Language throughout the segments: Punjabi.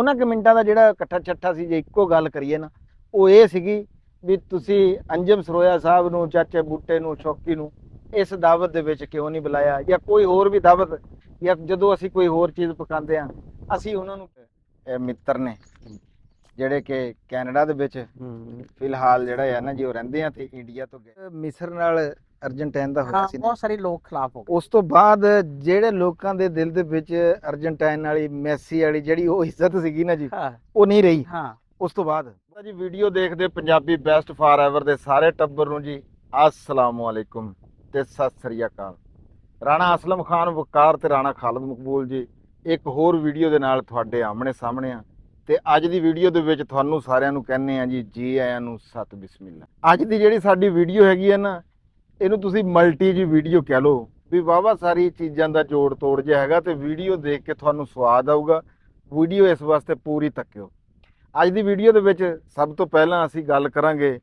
ਉਹਨਾਂ ਕਮੈਂਟਾਂ ਦਾ ਜਿਹੜਾ ਇਕੱਠਾ ਛੱਠਾ ਸੀ, ਜੇ ਇੱਕੋ ਗੱਲ ਕਰੀਏ ਨਾ, ਉਹ ਇਹ ਸੀਗੀ ਵੀ ਤੁਸੀਂ ਅੰਜਮ ਸਰੋਇਆ ਸਾਹਿਬ ਨੂੰ, ਚਾਚੇ ਬੂਟੇ ਨੂੰ, ਸ਼ੌਕੀ ਨੂੰ ਇਸ ਦਾਵਤ ਦੇ ਵਿੱਚ ਕਿਉਂ ਨਹੀਂ ਬੁਲਾਇਆ, ਜਾਂ ਕੋਈ ਹੋਰ ਵੀ ਦਾਵਤ, ਜਾਂ ਜਦੋਂ ਅਸੀਂ ਕੋਈ ਹੋਰ ਚੀਜ਼ ਪਕਾਉਂਦੇ ਹਾਂ ਅਸੀਂ ਉਹਨਾਂ ਨੂੰ। ਇਹ ਮਿੱਤਰ ਨੇ ਜਿਹੜੇ ਕਿ ਕੈਨੇਡਾ ਦੇ ਵਿੱਚ ਫਿਲਹਾਲ ਜਿਹੜਾ ਹੈ ਨਾ ਜੀ ਉਹ ਰਹਿੰਦੇ ਆ, ਤੇ ਇੰਡੀਆ ਤੋਂ ਗਏ ਮਿਸਰ ਨਾਲ ਅਰਜਨਟਾਈਨ ਦਾ ਹੋਇਆ ਸੀ ਬਹੁਤ ਸਾਰੇ ਲੋਕ ਖਿਲਾਫ ਹੋ ਗਏ। ਉਸ ਤੋਂ ਬਾਅਦ ਜਿਹੜੇ ਲੋਕਾਂ ਦੇ ਦਿਲ ਦੇ ਵਿੱਚ ਅਰਜਨਟਾਈਨ ਵਾਲੀ, ਮੈਸੀ ਵਾਲੀ ਜਿਹੜੀ ਉਹ ਇੱਜ਼ਤ ਸੀਗੀ ਨਾ ਜੀ, ਉਹ ਨਹੀਂ ਰਹੀ। ਉਸ ਤੋਂ ਬਾਅਦ ਜੀ ਵੀਡੀਓ ਦੇਖਦੇ ਪੰਜਾਬੀ ਬੈਸਟ ਫਾਰ ਐਵਰ ਦੇ ਸਾਰੇ ਟੱਬਰ ਨੂੰ ਜੀ अस्सलामु अलैकुम ਤੇ ਸਤਿ ਸ੍ਰੀ ਅਕਾਲ। ਰਾਣਾ ਅਸਲਮ ਖਾਨ ਵਕਾਰ ਤੇ ਰਾਣਾ ਖਾਲਦ ਮਕਬੂਲ ਜੀ ਇੱਕ ਹੋਰ ਵੀਡੀਓ ਦੇ ਨਾਲ ਤੁਹਾਡੇ ਆਮਣੇ ਸਾਹਮਣੇ ਆ, ਤੇ ਅੱਜ ਦੀ ਵੀਡੀਓ ਦੇ ਵਿੱਚ ਤੁਹਾਨੂੰ ਸਾਰਿਆਂ ਨੂੰ ਕਹਿੰਦੇ ਆ ਜੀ ਆਇਆਂ ਨੂੰ ਸਤ ਬਿਸਮਿਲ੍ਲਾ। ਅੱਜ ਦੀ ਜਿਹੜੀ ਸਾਡੀ ਵੀਡੀਓ ਹੈਗੀ ਆ ਨਾ, ਇਹਨੂੰ ਤੁਸੀਂ ਮਲਟੀ ਜੀ ਵੀਡੀਓ ਕਹਿ ਲਓ, ਵੀ ਵਾਹਵਾ ਸਾਰੀ ਚੀਜ਼ਾਂ ਦਾ ਜੋੜ ਤੋੜ ਜਿਹਾ ਹੈਗਾ, ਤੇ ਵੀਡੀਓ ਦੇਖ ਕੇ ਤੁਹਾਨੂੰ ਸਵਾਦ ਆਊਗਾ। ਵੀਡੀਓ ਇਸ ਵਾਸਤੇ ਪੂਰੀ ਤੱਕਿਓ। ਅੱਜ ਦੀ ਵੀਡੀਓ ਦੇ ਵਿੱਚ ਸਭ ਤੋਂ ਪਹਿਲਾਂ ਅਸੀਂ ਗੱਲ ਕਰਾਂਗੇ,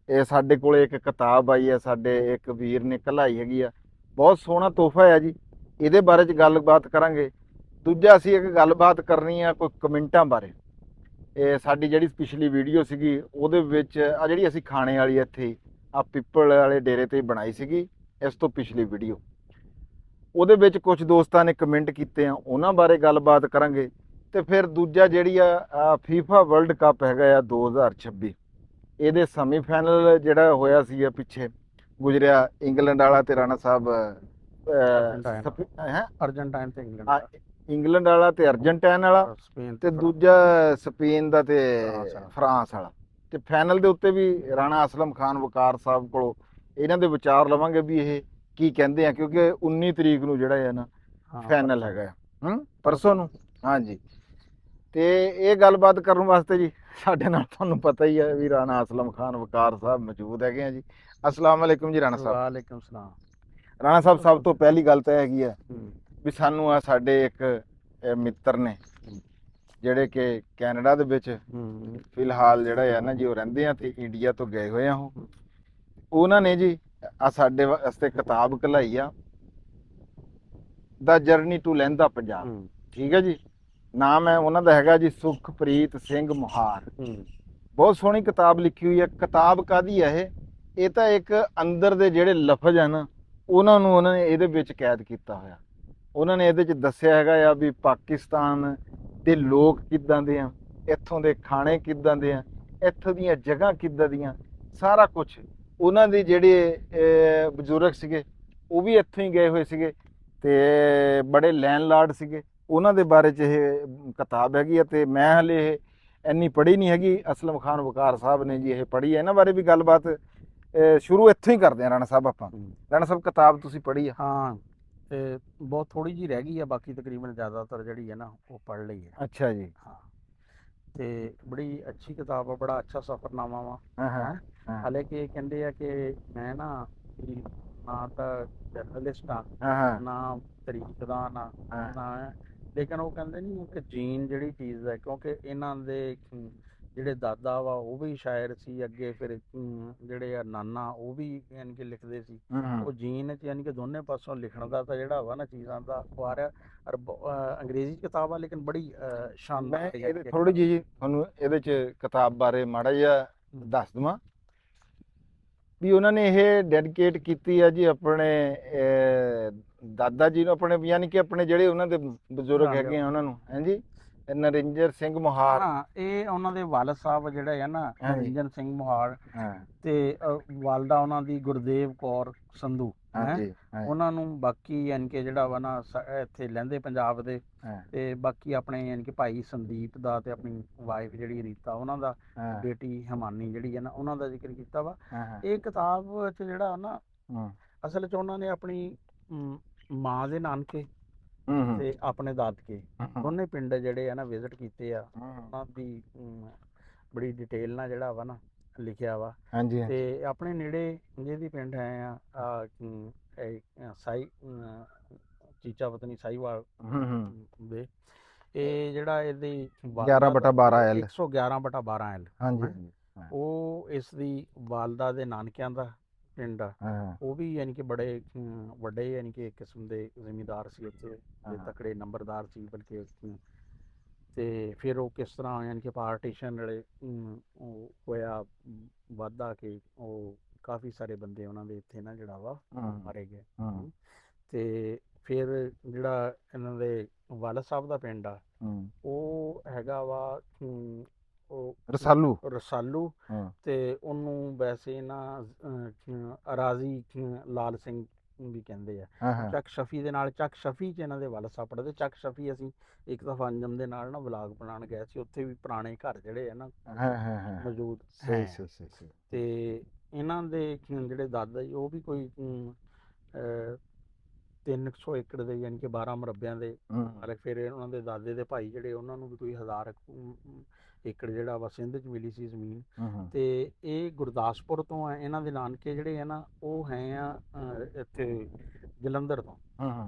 ਇਹ ਸਾਡੇ ਕੋਲ ਇੱਕ ਕਿਤਾਬ ਆਈ ਹੈ, ਸਾਡੇ ਇੱਕ ਵੀਰ ਨੇ ਕਲਾਈ ਹੈਗੀ ਆ, ਬਹੁਤ ਸੋਹਣਾ ਤੋਹਫਾ ਹੈ ਜੀ, ਇਹਦੇ ਬਾਰੇ 'ਚ ਗੱਲਬਾਤ ਕਰਾਂਗੇ। ਦੂਜਾ ਅਸੀਂ ਇੱਕ ਗੱਲਬਾਤ ਕਰਨੀ ਆ ਕੋਈ ਕਮੈਂਟਾਂ ਬਾਰੇ। ਇਹ ਸਾਡੀ ਜਿਹੜੀ ਪਿਛਲੀ ਵੀਡੀਓ ਸੀਗੀ ਉਹਦੇ ਵਿੱਚ ਆ ਜਿਹੜੀ ਅਸੀਂ ਖਾਣੇ ਵਾਲੀ ਇੱਥੇ ਆ ਪਿੱਪਲ ਵਾਲੇ ਡੇਰੇ ਤੇ ਬਣਾਈ ਸੀਗੀ, ਇਸ ਤੋਂ ਪਿਛਲੀ ਵੀਡੀਓ, ਉਹਦੇ ਵਿੱਚ ਕੁਝ ਦੋਸਤਾਂ ਨੇ ਕਮੈਂਟ ਕੀਤੇ ਆ, ਉਹਨਾਂ ਬਾਰੇ ਗੱਲਬਾਤ ਕਰਾਂਗੇ। ਤੇ ਫਿਰ ਦੂਜਾ ਜਿਹੜੀ ਆ ਫੀਫਾ ਵਰਲਡ ਕੱਪ ਹੈਗਾ ਆ 2026, ਇਹਦੇ ਸੈਮੀਫਾਈਨਲ ਜਿਹੜਾ ਹੋਇਆ ਸੀ ਪਿੱਛੇ ਗੁਜ਼ਰਿਆ, ਇੰਗਲੈਂਡ ਵਾਲਾ ਤੇ ਰਾਣਾ ਸਾਹਿਬ ਅਰਜਨਟਾਈਨ ਤੇ ਇੰਗਲੈਂਡ ਵਾਲਾ ਤੇ ਅਰਜਨਟਾਈਨ ਵਾਲਾ, ਤੇ ਦੂਜਾ ਸਪੇਨ ਦਾ ਤੇ ਫਰਾਂਸ ਵਾਲਾ। ਤੇ ਫਾਈਨਲ ਦੇ ਉੱਤੇ ਵੀ ਰਾਣਾ ਅਸਲਮ ਖਾਨ ਵਕਾਰ ਸਾਹਿਬ ਕੋਲੋਂ ਇਹਨਾਂ ਦੇ ਵਿਚਾਰ ਲਵਾਂਗੇ ਵੀ ਇਹ ਕੀ ਕਹਿੰਦੇ ਆ, ਕਿਉਂਕਿ 19 ਤਰੀਕ ਨੂੰ ਜਿਹੜਾ ਹੈ ਨਾ ਫਾਈਨਲ ਹੈਗਾ ਪਰਸੋਂ ਨੂੰ। ਹਾਂਜੀ, ਤੇ ਇਹ ਗੱਲਬਾਤ ਕਰਨ ਵਾਸਤੇ ਜੀ ਸਾਡੇ ਨਾਲ ਤੁਹਾਨੂੰ ਪਤਾ ਹੀ ਹੈ ਵੀ ਰਾਣਾ ਅਸਲਮ ਖਾਨ ਵਕਾਰ ਸਾਹਿਬ ਮੌਜੂਦ ਹੈਗੇ ਆ ਜੀ। अस्सलाम वालेकुम जी राणा साहब। वालेकुम सलाम। राणा साहब सब तो पहली गल तो हैगी है भी सानू आ साडे एक मित्र ने ਜਿਹੜੇ ਕਿ ਕੈਨੇਡਾ ਦੇ ਵਿੱਚ ਫਿਲਹਾਲ ਜਿਹੜਾ ਹੈ ਨਾ ਜੀ ਉਹ ਰਹਿੰਦੇ ਆ, ਤੇ ਇੰਡੀਆ ਤੋਂ ਗਏ ਹੋਏ ਆ। ਉਹਨਾਂ ਨੇ ਜੀ ਆ ਸਾਡੇ ਵਾਸਤੇ ਕਿਤਾਬ ਘਲਾਈ ਆ, ਦਾ ਜਰਨੀ ਟੂ ਲਹਿੰਦਾ ਪੰਜਾਬ। ਠੀਕ ਹੈ ਜੀ, ਨਾਮ ਹੈ ਉਹਨਾਂ ਦਾ ਹੈਗਾ ਜੀ ਸੁਖਪ੍ਰੀਤ ਸਿੰਘ ਮੁਹਾਰ। ਬਹੁਤ ਸੋਹਣੀ ਕਿਤਾਬ ਲਿਖੀ ਹੋਈ ਹੈ। ਕਿਤਾਬ ਕਾਹਦੀ ਹੈ ਇਹ ਤਾਂ ਇੱਕ ਅੰਦਰ ਦੇ ਜਿਹੜੇ ਲਫ਼ਜ਼ ਆ ਨਾ ਉਹਨਾਂ ਨੂੰ ਉਹਨਾਂ ਨੇ ਇਹਦੇ ਵਿੱਚ ਕੈਦ ਕੀਤਾ ਹੋਇਆ। ਉਹਨਾਂ ਨੇ ਇਹਦੇ 'ਚ ਦੱਸਿਆ ਹੈਗਾ ਆ ਵੀ ਪਾਕਿਸਤਾਨ ਦੇ ਲੋਕ ਕਿੱਦਾਂ ਦੇ ਆ, ਇੱਥੋਂ ਦੇ ਖਾਣੇ ਕਿੱਦਾਂ ਦੇ ਆ, ਇੱਥੋਂ ਦੀਆਂ ਜਗ੍ਹਾ ਕਿੱਦਾਂ ਦੀਆਂ, ਸਾਰਾ ਕੁਛ। ਉਹਨਾਂ ਦੇ ਜਿਹੜੇ ਬਜ਼ੁਰਗ ਸੀਗੇ ਉਹ ਵੀ ਇੱਥੋਂ ਹੀ ਗਏ ਹੋਏ ਸੀਗੇ, ਤੇ ਬੜੇ ਲੈਂਡਲਾਰਡ ਸੀਗੇ, ਉਹਨਾਂ ਦੇ ਬਾਰੇ 'ਚ ਇਹ ਕਿਤਾਬ ਹੈਗੀ ਆ। ਤੇ ਮੈਂ ਹਲੇ ਇਹ ਇੰਨੀ ਪੜ੍ਹੀ ਨਹੀਂ ਹੈਗੀ, ਅਸਲਮ ਖਾਨ ਵਕਾਰ ਸਾਹਿਬ ਨੇ ਜੀ ਇਹ ਪੜ੍ਹੀ ਹੈ। ਇਹਨਾਂ ਬਾਰੇ ਵੀ ਗੱਲਬਾਤ ਸ਼ੁਰੂ ਇੱਥੋਂ ਹੀ ਕਰਦੇ ਆ ਰਾਣਾ ਸਾਹਿਬ ਆਪਾਂ। ਰਾਣਾ ਸਾਹਿਬ ਕਿਤਾਬ ਤੁਸੀਂ ਪੜ੍ਹੀ ਆ? ਹਾਂ, ਤੇ ਬਹੁਤ ਥੋੜੀ ਜੀ ਰਹਿ ਗਈ ਆ, ਬਾਕੀ ਤਕਰੀਬਨ ਜ਼ਿਆਦਾਤਰ ਜਿਹੜੀ ਹੈ ਨਾ ਉਹ ਪੜ੍ਹ ਲਈ ਹੈ। ਅੱਛਾ ਜੀ। ਹਾਂ, ਤੇ ਬੜੀ ਅੱਛੀ ਕਿਤਾਬ ਆ, ਬੜਾ ਅੱਛਾ ਸਫ਼ਰਨਾਮਾ ਵਾ। ਹਾਲੇ ਕਿ ਕਹਿੰਦੇ ਆ ਕਿ ਮੈਂ ਨਾ ਨਾ ਤਾਂ ਜਰਨਲਿਸਟ ਆ, ਨਾ ਤਰੀਕਦਾ ਨਾ, ਲੇਕਿਨ ਉਹ ਕਹਿੰਦੇ ਨਹੀਂ ਕਿ ਜੀਨ ਜਿਹੜੀ ਚੀਜ਼ ਹੈ, ਕਿਉਂਕਿ ਇਹਨਾਂ ਦੇ ਜਿਹੜੇ ਦਾਦਾ ਵਾ ਉਹ ਵੀ ਸ਼ਾਇਰ ਸੀ ਅੱਗੇ, ਫਿਰ ਜਿਹੜੇ ਆ ਨਾਨਾ ਉਹ ਵੀ ਯਾਨੀ ਕਿ ਲਿਖਦੇ ਸੀ। ਉਹ ਜੀਨ 'ਚ ਯਾਨੀ ਕਿ ਦੋਨੇ ਪਾਸੋਂ ਲਿਖਣ ਦਾ ਤਾਂ ਜਿਹੜਾ ਵਾ ਨਾ ਚੀਜ਼ਾਂ ਦਾ ਉਹ ਆ ਰਿਹਾ। ਅੰਗਰੇਜ਼ੀ ਕਿਤਾਬ ਆ ਲੇਕਿਨ ਬੜੀ ਸ਼ਾਨਦਾਰ। ਥੋੜੀ ਜਿਹੀ ਤੁਹਾਨੂੰ ਇਹਦੇ 'ਚ ਕਿਤਾਬ ਬਾਰੇ ਮਾੜਾ ਜਿਹਾ ਦੱਸ ਦੇਵਾਂ ਵੀ ਉਹਨਾਂ ਨੇ ਇਹ ਡੈਡੀਕੇਟ ਕੀਤੀ ਆ ਜੀ ਆਪਣੇ ਦਾਦਾ ਜੀ ਨੂੰ, ਆਪਣੇ ਯਾਨੀ ਕਿ ਆਪਣੇ ਜਿਹੜੇ ਉਹਨਾਂ ਦੇ ਬਜ਼ੁਰਗ ਹੈਗੇ ਆ ਉਹਨਾਂ ਨੂੰ। ਹਾਂਜੀ, ਨਰਿੰਦਰ ਸਿੰਘ ਮੁਹਾਰ। ਹਾਂ, ਇਹ ਉਹਨਾਂ ਦੇ ਵਾਲਦ ਸਾਹਿਬ ਜਿਹੜੇ ਆ ਨਾ ਨਰਿੰਦਰ ਸਿੰਘ ਮੁਹਾਰ, ਤੇ ਵਾਲਦਾ ਉਹਨਾਂ ਦੀ ਗੁਰਦੇਵ ਕੌਰ ਸੰਧੂ। ਉਹਨਾਂ ਨੂੰ ਬਾਕੀ ਯਾਨੀ ਕਿ ਜਿਹੜਾ ਵਾ ਨਾ ਇੱਥੇ ਲਹਿੰਦੇ ਪੰਜਾਬ ਦੇ, ਤੇ ਬਾਕੀ ਆਪਣੇ ਯਾਨੀ ਕਿ ਭਾਈ ਸੰਦੀਪ ਦਾ ਤੇ ਆਪਣੀ ਵਾਈਫ ਜਿਹੜੀ ਰੀਤਾ, ਉਹਨਾਂ ਦਾ ਬੇਟੀ ਹਿਮਾਨੀ ਜਿਹੜੀ ਹੈ ਨਾ, ਉਹਨਾਂ ਦਾ ਜ਼ਿਕਰ ਕੀਤਾ ਵਾ ਇਹ ਕਿਤਾਬ 'ਚ। ਜਿਹੜਾ ਨਾ ਅਸਲ 'ਚ ਉਹਨਾਂ ਨੇ ਆਪਣੀ ਮਾਂ ਦੇ ਨਾਨਕੇ ਤੇ ਆਪਣੇ ਦਾਦਕੇ ਦੋਨੇ ਪਿੰਡ ਜਿਹੜੇ ਆ ਨਾ ਵਿਜ਼ਿਟ ਕੀਤੇ ਆ, ਉਹਨਾਂ ਦੀ ਬੜੀ ਡਿਟੇਲ ਨਾਲ ਜਿਹੜਾ ਵਾ ਨਾ ਲਿਖਿਆ ਵਾ। ਤੇ ਆਪਣੇ ਨੇੜੇ ਜਿਹਦੀ ਪਿੰਡ ਹੈ ਆ ਸਾਈ ਚੀਚਾ ਪਤਨੀ ਸਾਈਵਾਲ ਦੇ, ਇਹ ਜਿਹੜਾ ਇਹਦੀ 11/12L 111/12L, ਉਹ ਇਸ ਦੀ ਵਾਲਦਾ ਦੇ ਨਾਨਕਿਆਂ ਦਾ ਪਿੰਡ ਆ। ਉਹ ਵੀ ਯਾਨੀ ਕਿ ਬੜੇ ਵੱਡੇ ਯਾਨੀ ਕਿ ਇੱਕ ਕਿਸਮ ਦੇ ਜ਼ਿਮੀਂਦਾਰ ਸੀ ਉੱਥੇ, ਤੇ ਤਕੜੇ ਨੰਬਰਦਾਰ ਸੀ। ਬਲਕਿ ਤੇ ਫਿਰ ਉਹ ਕਿਸ ਤਰ੍ਹਾਂ ਯਾਨੀ ਕਿ ਪਾਰਟੀਸ਼ਨ ਵੇਲੇ ਉਹ ਹੋਇਆ ਵਾਧਾ ਕਿ ਉਹ ਕਾਫੀ ਸਾਰੇ ਬੰਦੇ ਉਹਨਾਂ ਦੇ ਇੱਥੇ ਨਾ ਜਿਹੜਾ ਵਾ ਮਾਰੇ ਗਏ। ਤੇ ਫਿਰ ਜਿਹੜਾ ਇਹਨਾਂ ਦੇ ਵਾਲਦ ਸਾਹਿਬ ਦਾ ਪਿੰਡ ਆ ਉਹ ਹੈਗਾ ਵਾ ਉਹ ਰਸਾਲੂ ਤੇ ਉਹਨੂੰ ਵੈਸੇ ਨਾ ਰਾਜ਼ੀ ਲਾਲ ਸਿੰਘ ਵੀ ਕਹਿੰਦੇ ਆ। ਚੱਕ ਸ਼ਫੀ ਦੇ ਨਾਲ, ਚੱਕ ਸ਼ਫੀ 'ਚ ਇਹਨਾਂ ਦੇ ਵਾਲਦ ਸਾਹਿਬ ਪੜ੍ਹਦੇ। ਚੱਕ ਸ਼ਫੀ ਅਸੀਂ ਇੱਕ ਦਫਾ ਅੰਜਮ ਦੇ ਨਾਲ ਨਾ ਵਲਾਗ ਬਣਾਉਣ ਗਏ ਸੀ, ਉੱਥੇ ਵੀ ਪੁਰਾਣੇ ਘਰ ਜਿਹੜੇ ਆ ਨਾ ਮੌਜੂਦ ਤੇ ਇਹਨਾਂ ਦੇ ਜਿਹੜੇ ਦਾਦਾ ਜੀ ਉਹ ਵੀ ਕੋਈ 300 ਏਕੜ ਦੇ ਯਾਨੀ ਕਿ 12 ਮੁਰੱਬਿਆਂ ਦੇ ਮਾਲਕ। ਫਿਰ ਉਹਨਾਂ ਦੇ ਦਾਦੇ ਦੇ ਭਾਈ ਜਿਹੜੇ ਉਹਨਾਂ ਨੂੰ ਵੀ ਕੋਈ 1000 ਏਕੜ ਜਿਹੜਾ ਵਾ ਸਿੰਧ 'ਚ ਮਿਲੀ ਸੀ ਜ਼ਮੀਨ। ਤੇ ਇਹ ਗੁਰਦਾਸਪੁਰ ਤੋਂ ਆ, ਇਹਨਾਂ ਦੇ ਨਾਨਕੇ ਜਿਹੜੇ ਆ ਨਾ ਉਹ ਹੈ ਆ ਇੱਥੇ ਜਲੰਧਰ ਤੋਂ।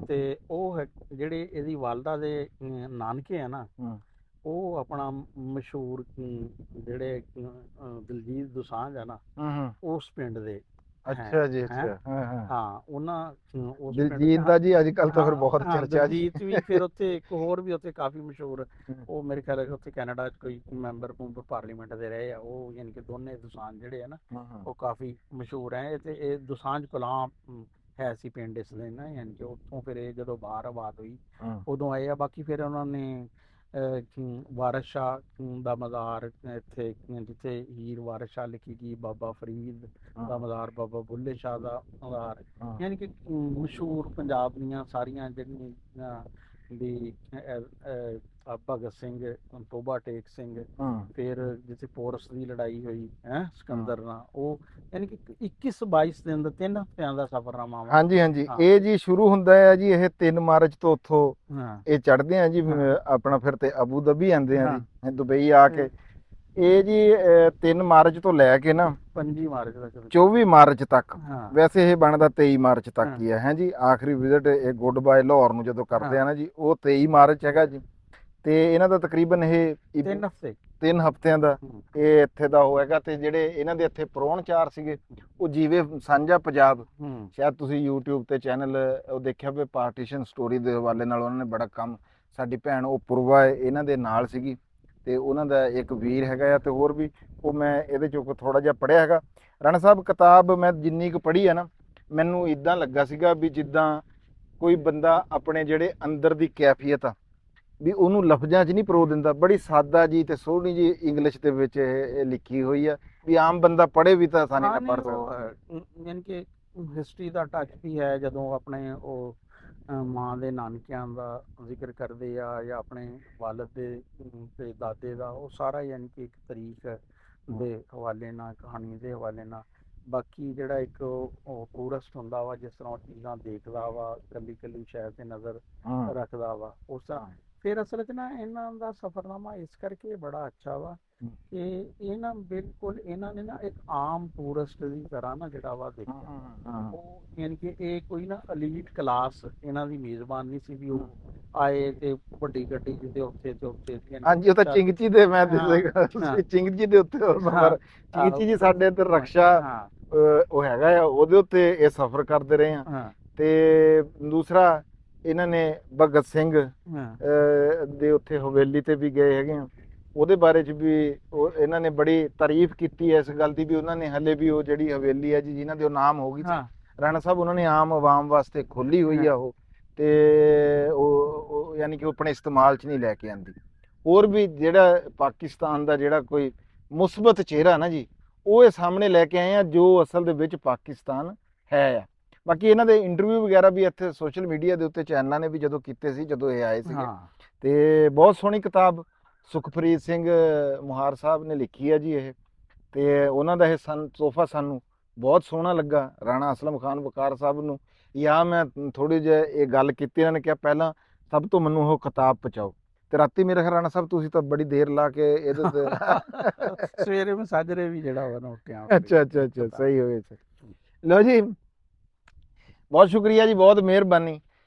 ਤੇ ਉਹ ਜਿਹੜੇ ਇਹਦੀ ਵਾਲਦਾ ਦੇ ਨਾਨਕੇ ਆ ਨਾ ਉਹ ਆਪਣਾ ਮਸ਼ਹੂਰ ਜਿਹੜੇ ਦਲਜੀਤ ਦੋਸਾਂਝ ਆ ਨਾ ਉਸ ਪਿੰਡ ਦੇ। ਅੱਛਾ ਜੀ, ਅੱਛਾ। ਹਾਂ ਉਹਨਾਂ ਦਿਲਜੀਤ ਦਾ ਜੀ ਅੱਜ ਕੱਲ ਤਾਂ ਫਿਰ ਬਹੁਤ ਚਰਚਾ ਜੀ। ਦਿਲਜੀਤ ਵੀ ਫਿਰ ਉੱਥੇ ਇੱਕ ਹੋਰ ਵੀ ਉੱਥੇ ਕਾਫੀ ਮਸ਼ਹੂਰ, ਉਹ ਮੇਰੇ ਖਿਆਲ ਉੱਥੇ ਕੈਨੇਡਾ 'ਚ ਕੋਈ ਮੈਂਬਰ ਪਾਰਲੀਮੈਂਟ ਦੇ ਰਹੇ ਆ ਉਹ, ਯਾਨੀ ਕਿ ਦੋਨੇ ਦੋਸਾਂਝ ਜਿਹੜੇ ਆ ਨਾ ਉਹ ਕਾਫੀ ਮਸ਼ਹੂਰ ਹੈ। ਤੇ ਇਹ ਦੋਸਾਂਝ ਗੁਲਾਮ ਹੈ ਸੀ ਪਿੰਡ ਇਸ ਦੇ ਨਾ, ਯਾਨੀ ਕਿ ਉੱਥੋਂ ਫਿਰ ਇਹ ਜਦੋਂ ਬਾਹਰ ਆਬਾਦ ਹੋਈ ਉਦੋਂ ਆਏ ਆ। ਬਾਕੀ ਫਿਰ ਉਹਨਾਂ ਨੇ ਵਾਰਿਸ ਸ਼ਾਹ ਦਾ ਮਜ਼ਾਰ ਇੱਥੇ, ਜਿੱਥੇ ਹੀਰ ਵਾਰਿਸ ਸ਼ਾਹ ਲਿਖੀ ਗਈ, ਬਾਬਾ ਫਰੀਦ ਦਾ ਮਜ਼ਾਰ, ਬਾਬਾ ਬੁੱਲੇ ਸ਼ਾਹ ਦਾ ਮਜ਼ਾਰ, ਯਾਨੀ ਕਿ ਮਸ਼ਹੂਰ ਪੰਜਾਬ ਦੀਆਂ ਸਾਰੀਆਂ ਜਿਹੜੀਆਂ ਵੀ ਭਗਤ ਸਿੰਘ, ਤੋਬਾ ਟੇਕ ਸਿੰਘ, ਫਿਰ ਜਿੱਥੇ ਪੋਰਸ ਦੀ ਲੜਾਈ ਹੋਈ ਸਿਕੰਦਰ ਨਾਲ, ਉਹ ਯਾਨੀ ਕਿ 21-22 ਦਿਨ ਦਾ 3 ਹਫ਼ਤਿਆਂ ਦਾ ਸਫ਼ਰਨਾਮਾ। ਹਾਂਜੀ ਹਾਂਜੀ, ਇਹ ਜੀ ਸ਼ੁਰੂ ਹੁੰਦਾ ਹੈ ਜੀ ਇਹ 3 ਮਾਰਚ ਤੋਂ ਉੱਥੋਂ ਇਹ ਚੜ੍ਹਦੇ ਆ ਜੀ ਆਪਣਾ, ਫਿਰ ਤੇ ਅਬੂ ਧਾਬੀ ਆਉਂਦੇ ਆ ਜੀ ਦੁਬਈ ਆ ਕੇ। ਇਹ ਜੀ 3 ਮਾਰਚ ਤੋਂ ਲੈ ਕੇ ਨਾ 25 ਮਾਰਚ ਤੱਕ, 24 ਮਾਰਚ ਤੱਕ, ਵੈਸੇ ਇਹ ਬਣਦਾ 23 ਮਾਰਚ ਤੱਕ ਹੀ ਹੈ ਜੀ। ਆਖਰੀ ਵਿਜ਼ਿਟ ਇਹ ਗੁੱਡ ਬਾਏ ਲਾਹੌਰ ਨੂੰ ਜਦੋਂ ਕਰਦੇ ਆ ਨਾ ਜੀ, ਉਹ 23 ਮਾਰਚ ਹੈਗਾ ਜੀ। ਤੇ ਇਹਨਾਂ ਦਾ ਤਕਰੀਬਨ ਇਹ 3 ਹਫ਼ਤਿਆਂ ਦਾ ਇਹ ਇੱਥੇ ਦਾ ਹੋਏਗਾ। ਤੇ ਜਿਹੜੇ ਇਹਨਾਂ ਦੇ ਇੱਥੇ ਪ੍ਰਾਹੁਣਚਾਰ ਸੀਗੇ ਉਹ ਜੀਵੇ ਸਾਂਝਾ ਪੰਜਾਬ, ਸ਼ਾਇਦ ਤੁਸੀਂ YouTube ਤੇ ਚੈਨਲ ਉਹ ਦੇਖਿਆ ਵੀ, ਪਾਰਟੀਸ਼ਨ ਸਟੋਰੀ ਦੇ ਹਵਾਲੇ ਨਾਲ ਉਹਨਾਂ ਨੇ ਬੜਾ ਕੰਮ। ਸਾਡੀ ਭੈਣ ਉਹ ਪੁਰਵਾ ਇਹਨਾਂ ਦੇ ਨਾਲ ਸੀਗੀ, ਤੇ ਉਹਨਾਂ ਦਾ ਇੱਕ ਵੀਰ ਹੈਗਾ ਆ, ਤੇ ਹੋਰ ਵੀ ਉਹ ਮੈਂ ਇਹਦੇ ਚੋਂ ਥੋੜਾ ਜਿਹਾ ਪੜ੍ਹਿਆ ਹੈਗਾ। ਰਾਣਾ ਸਾਹਿਬ ਕਿਤਾਬ ਮੈਂ ਜਿੰਨੀ ਕੁ ਪੜ੍ਹੀ ਆ ਨਾ, ਮੈਨੂੰ ਇਦਾਂ ਲੱਗਾ ਸੀਗਾ ਵੀ ਜਿੱਦਾਂ ਕੋਈ ਬੰਦਾ ਆਪਣੇ ਜਿਹੜੇ ਅੰਦਰ ਦੀ ਕੈਫੀਅਤ ਆ ਵੀ ਉਹਨੂੰ ਲਫ਼ਜ਼ਾਂ 'ਚ ਨਹੀਂ ਪਰੋ ਦਿੰਦਾ। ਬੜੀ ਸਾਦਾ ਜੀ ਤੇ ਸੋਹਣੀ ਜੀ ਇੰਗਲਿਸ਼ ਦੇ ਵਿੱਚ ਇਹ ਲਿਖੀ ਹੋਈ ਆ ਵੀ ਆਮ ਬੰਦਾ ਪੜ੍ਹੇ ਵੀ ਤਾਂ ਆਸਾਨੀ ਨਾਲ ਪੜ੍ਹ ਸਕਦਾ। ਯਾਨੀ ਕਿ ਹਿਸਟਰੀ ਦਾ ਟੱਚ ਵੀ ਹੈ, ਜਦੋਂ ਆਪਣੇ ਉਹ ਮਾਂ ਦੇ ਨਾਨਕਿਆਂ ਦਾ ਜ਼ਿਕਰ ਕਰਦੇ ਆ ਜਾਂ ਆਪਣੇ ਵਾਲਦ ਦੇ ਤੇ ਦਾਦੇ ਦਾ, ਉਹ ਸਾਰਾ ਯਾਨੀ ਕਿ ਇੱਕ ਤਾਰੀਖ ਦੇ ਹਵਾਲੇ ਨਾਲ, ਕਹਾਣੀ ਦੇ ਹਵਾਲੇ ਨਾਲ। ਬਾਕੀ ਜਿਹੜਾ ਇੱਕ ਉਹ ਟੂਰਿਸਟ ਹੁੰਦਾ ਵਾ, ਜਿਸ ਤਰ੍ਹਾਂ ਉਹ ਚੀਜ਼ਾਂ ਦੇਖਦਾ ਵਾ, ਕੱਲੀ ਕੱਲੀ ਸ਼ਹਿਰ ਤੇ ਨਜ਼ਰ ਰੱਖਦਾ ਵਾ, ਉਸ ਤਰ੍ਹਾਂ। ਫਿਰ ਅਸਲ 'ਚ ਨਾ ਇਹਨਾਂ ਦਾ ਸਫ਼ਰਨਾਮਾ ਇਸ ਕਰਕੇ ਬੜਾ ਅੱਛਾ ਵਾ ਕਿ ਇਹ ਨਾ ਬਿਲਕੁਲ ਇਹਨਾਂ ਨੇ ਨਾ ਇੱਕ ਆਮ ਟੂਰਿਸਟ ਦੀ ਤਰ੍ਹਾਂ ਨਾ ਜਿਹੜਾ ਵਾ ਦੇਖਿਆ। ਉਹ ਯਾਨੀ ਕਿ ਇਹ ਕੋਈ ਨਾ ਅਲੀਟ ਕਲਾਸ ਇਹਨਾਂ ਦੀ ਮੇਜ਼ਬਾਨ ਨਹੀਂ ਸੀ ਵੀ ਉਹ ਆਏ ਤੇ ਵੱਡੀ ਗੱਡੀ ਜਿਹਦੇ ਉੱਤੇ ਤੇ ਉੱਤੇ। ਹਾਂਜੀ, ਉਹ ਤਾਂ ਚਿੰਗਚੀ ਦੇ, ਮੈਂ ਚਿੰਗਚੀ ਦੇ ਉੱਤੇ, ਚਿੰਗਚੀ ਜੀ ਸਾਡੇ ਇੱਧਰ ਰਕਸ਼ਾ ਉਹ ਹੈਗਾ ਆ, ਉਹਦੇ ਉੱਤੇ ਇਹ ਸਫ਼ਰ ਕਰਦੇ ਰਹੇ ਆ। ਤੇ ਦੂਸਰਾ ਇਹਨਾਂ ਨੇ ਭਗਤ ਸਿੰਘ ਦੇ ਉੱਥੇ ਹਵੇਲੀ ਤੇ ਵੀ ਗਏ ਹੈਗੇ ਆ, ਉਹਦੇ ਬਾਰੇ 'ਚ ਵੀ ਉਹ ਇਹਨਾਂ ਨੇ ਬੜੀ ਤਾਰੀਫ ਕੀਤੀ ਹੈ ਇਸ ਗੱਲ ਦੀ ਵੀ ਉਹਨਾਂ ਨੇ ਹਲੇ ਵੀ ਉਹ ਜਿਹੜੀ ਹਵੇਲੀ ਹੈ ਜੀ ਜਿਨ੍ਹਾਂ ਦੇ ਉਹ ਨਾਮ ਹੋ ਗਈ ਰਾਣਾ ਸਾਹਿਬ, ਉਹਨਾਂ ਨੇ ਆਮ ਆਵਾਮ ਵਾਸਤੇ ਖੋਲੀ ਹੋਈ ਆ ਉਹ, ਤੇ ਉਹ ਯਾਨੀ ਕਿ ਉਹ ਆਪਣੇ ਇਸਤੇਮਾਲ 'ਚ ਨਹੀਂ ਲੈ ਕੇ ਆਂਦੀ। ਹੋਰ ਵੀ ਜਿਹੜਾ ਪਾਕਿਸਤਾਨ ਦਾ ਜਿਹੜਾ ਕੋਈ ਮੁਸਬਤ ਚਿਹਰਾ ਨਾ ਜੀ, ਉਹ ਇਹ ਸਾਹਮਣੇ ਲੈ ਕੇ ਆਏ ਆ ਜੋ ਅਸਲ ਦੇ ਵਿੱਚ ਪਾਕਿਸਤਾਨ ਹੈ ਆ। ਬਾਕੀ ਇਹਨਾਂ ਦੇ ਇੰਟਰਵਿਊ ਵਗੈਰਾ ਵੀ ਇੱਥੇ ਸੋਸ਼ਲ ਮੀਡੀਆ ਦੇ ਉੱਤੇ ਚੈਨਲਾਂ ਨੇ ਵੀ ਜਦੋਂ ਕੀਤੇ ਸੀ, ਜਦੋਂ ਇਹ ਆਏ ਸੀਗੇ। ਤੇ ਬਹੁਤ ਸੋਹਣੀ ਕਿਤਾਬ ਸੁਖਪ੍ਰੀਤ ਸਿੰਘ ਮੁਹਾਰ ਸਾਹਿਬ ਨੇ ਲਿਖੀ ਹੈ ਜੀ ਇਹ, ਤੇ ਉਹਨਾਂ ਦਾ ਇਹ ਤੋਹਫਾ ਸਾਨੂੰ ਬਹੁਤ ਸੋਹਣਾ ਲੱਗਾ। ਰਾਣਾ ਅਸਲਮ ਖਾਨ ਵਕਾਰ ਸਾਹਿਬ ਨੂੰ ਜਾਂ ਮੈਂ ਥੋੜੀ ਜਿਹੀ ਇਹ ਗੱਲ ਕੀਤੀ, ਇਹਨਾਂ ਨੇ ਕਿਹਾ ਪਹਿਲਾਂ ਸਭ ਤੋਂ ਮੈਨੂੰ ਉਹ ਕਿਤਾਬ ਪਹੁੰਚਾਓ। ਤੇ ਰਾਤੀ ਮੇਰੇ ਰਾਣਾ ਸਾਹਿਬ ਤੁਸੀਂ ਤਾਂ ਬੜੀ ਦੇਰ ਲਾ ਕੇ ਇਹਦੇ ਤੇ ਸਵੇਰੇ ਮੈਂ ਸਾਜਰੇ ਵੀ ਜਿਹੜਾ ਵਾ ਨਾ ਉੱਠਿਆ। ਅੱਛਾ, ਸਹੀ ਹੋਵੇ ਸਰ। ਲਓ ਜੀ, ਬਹੁਤ ਸ਼ੁਕਰੀਆ ਜੀ, ਬਹੁਤ ਮਿਹਰਬਾਨੀ।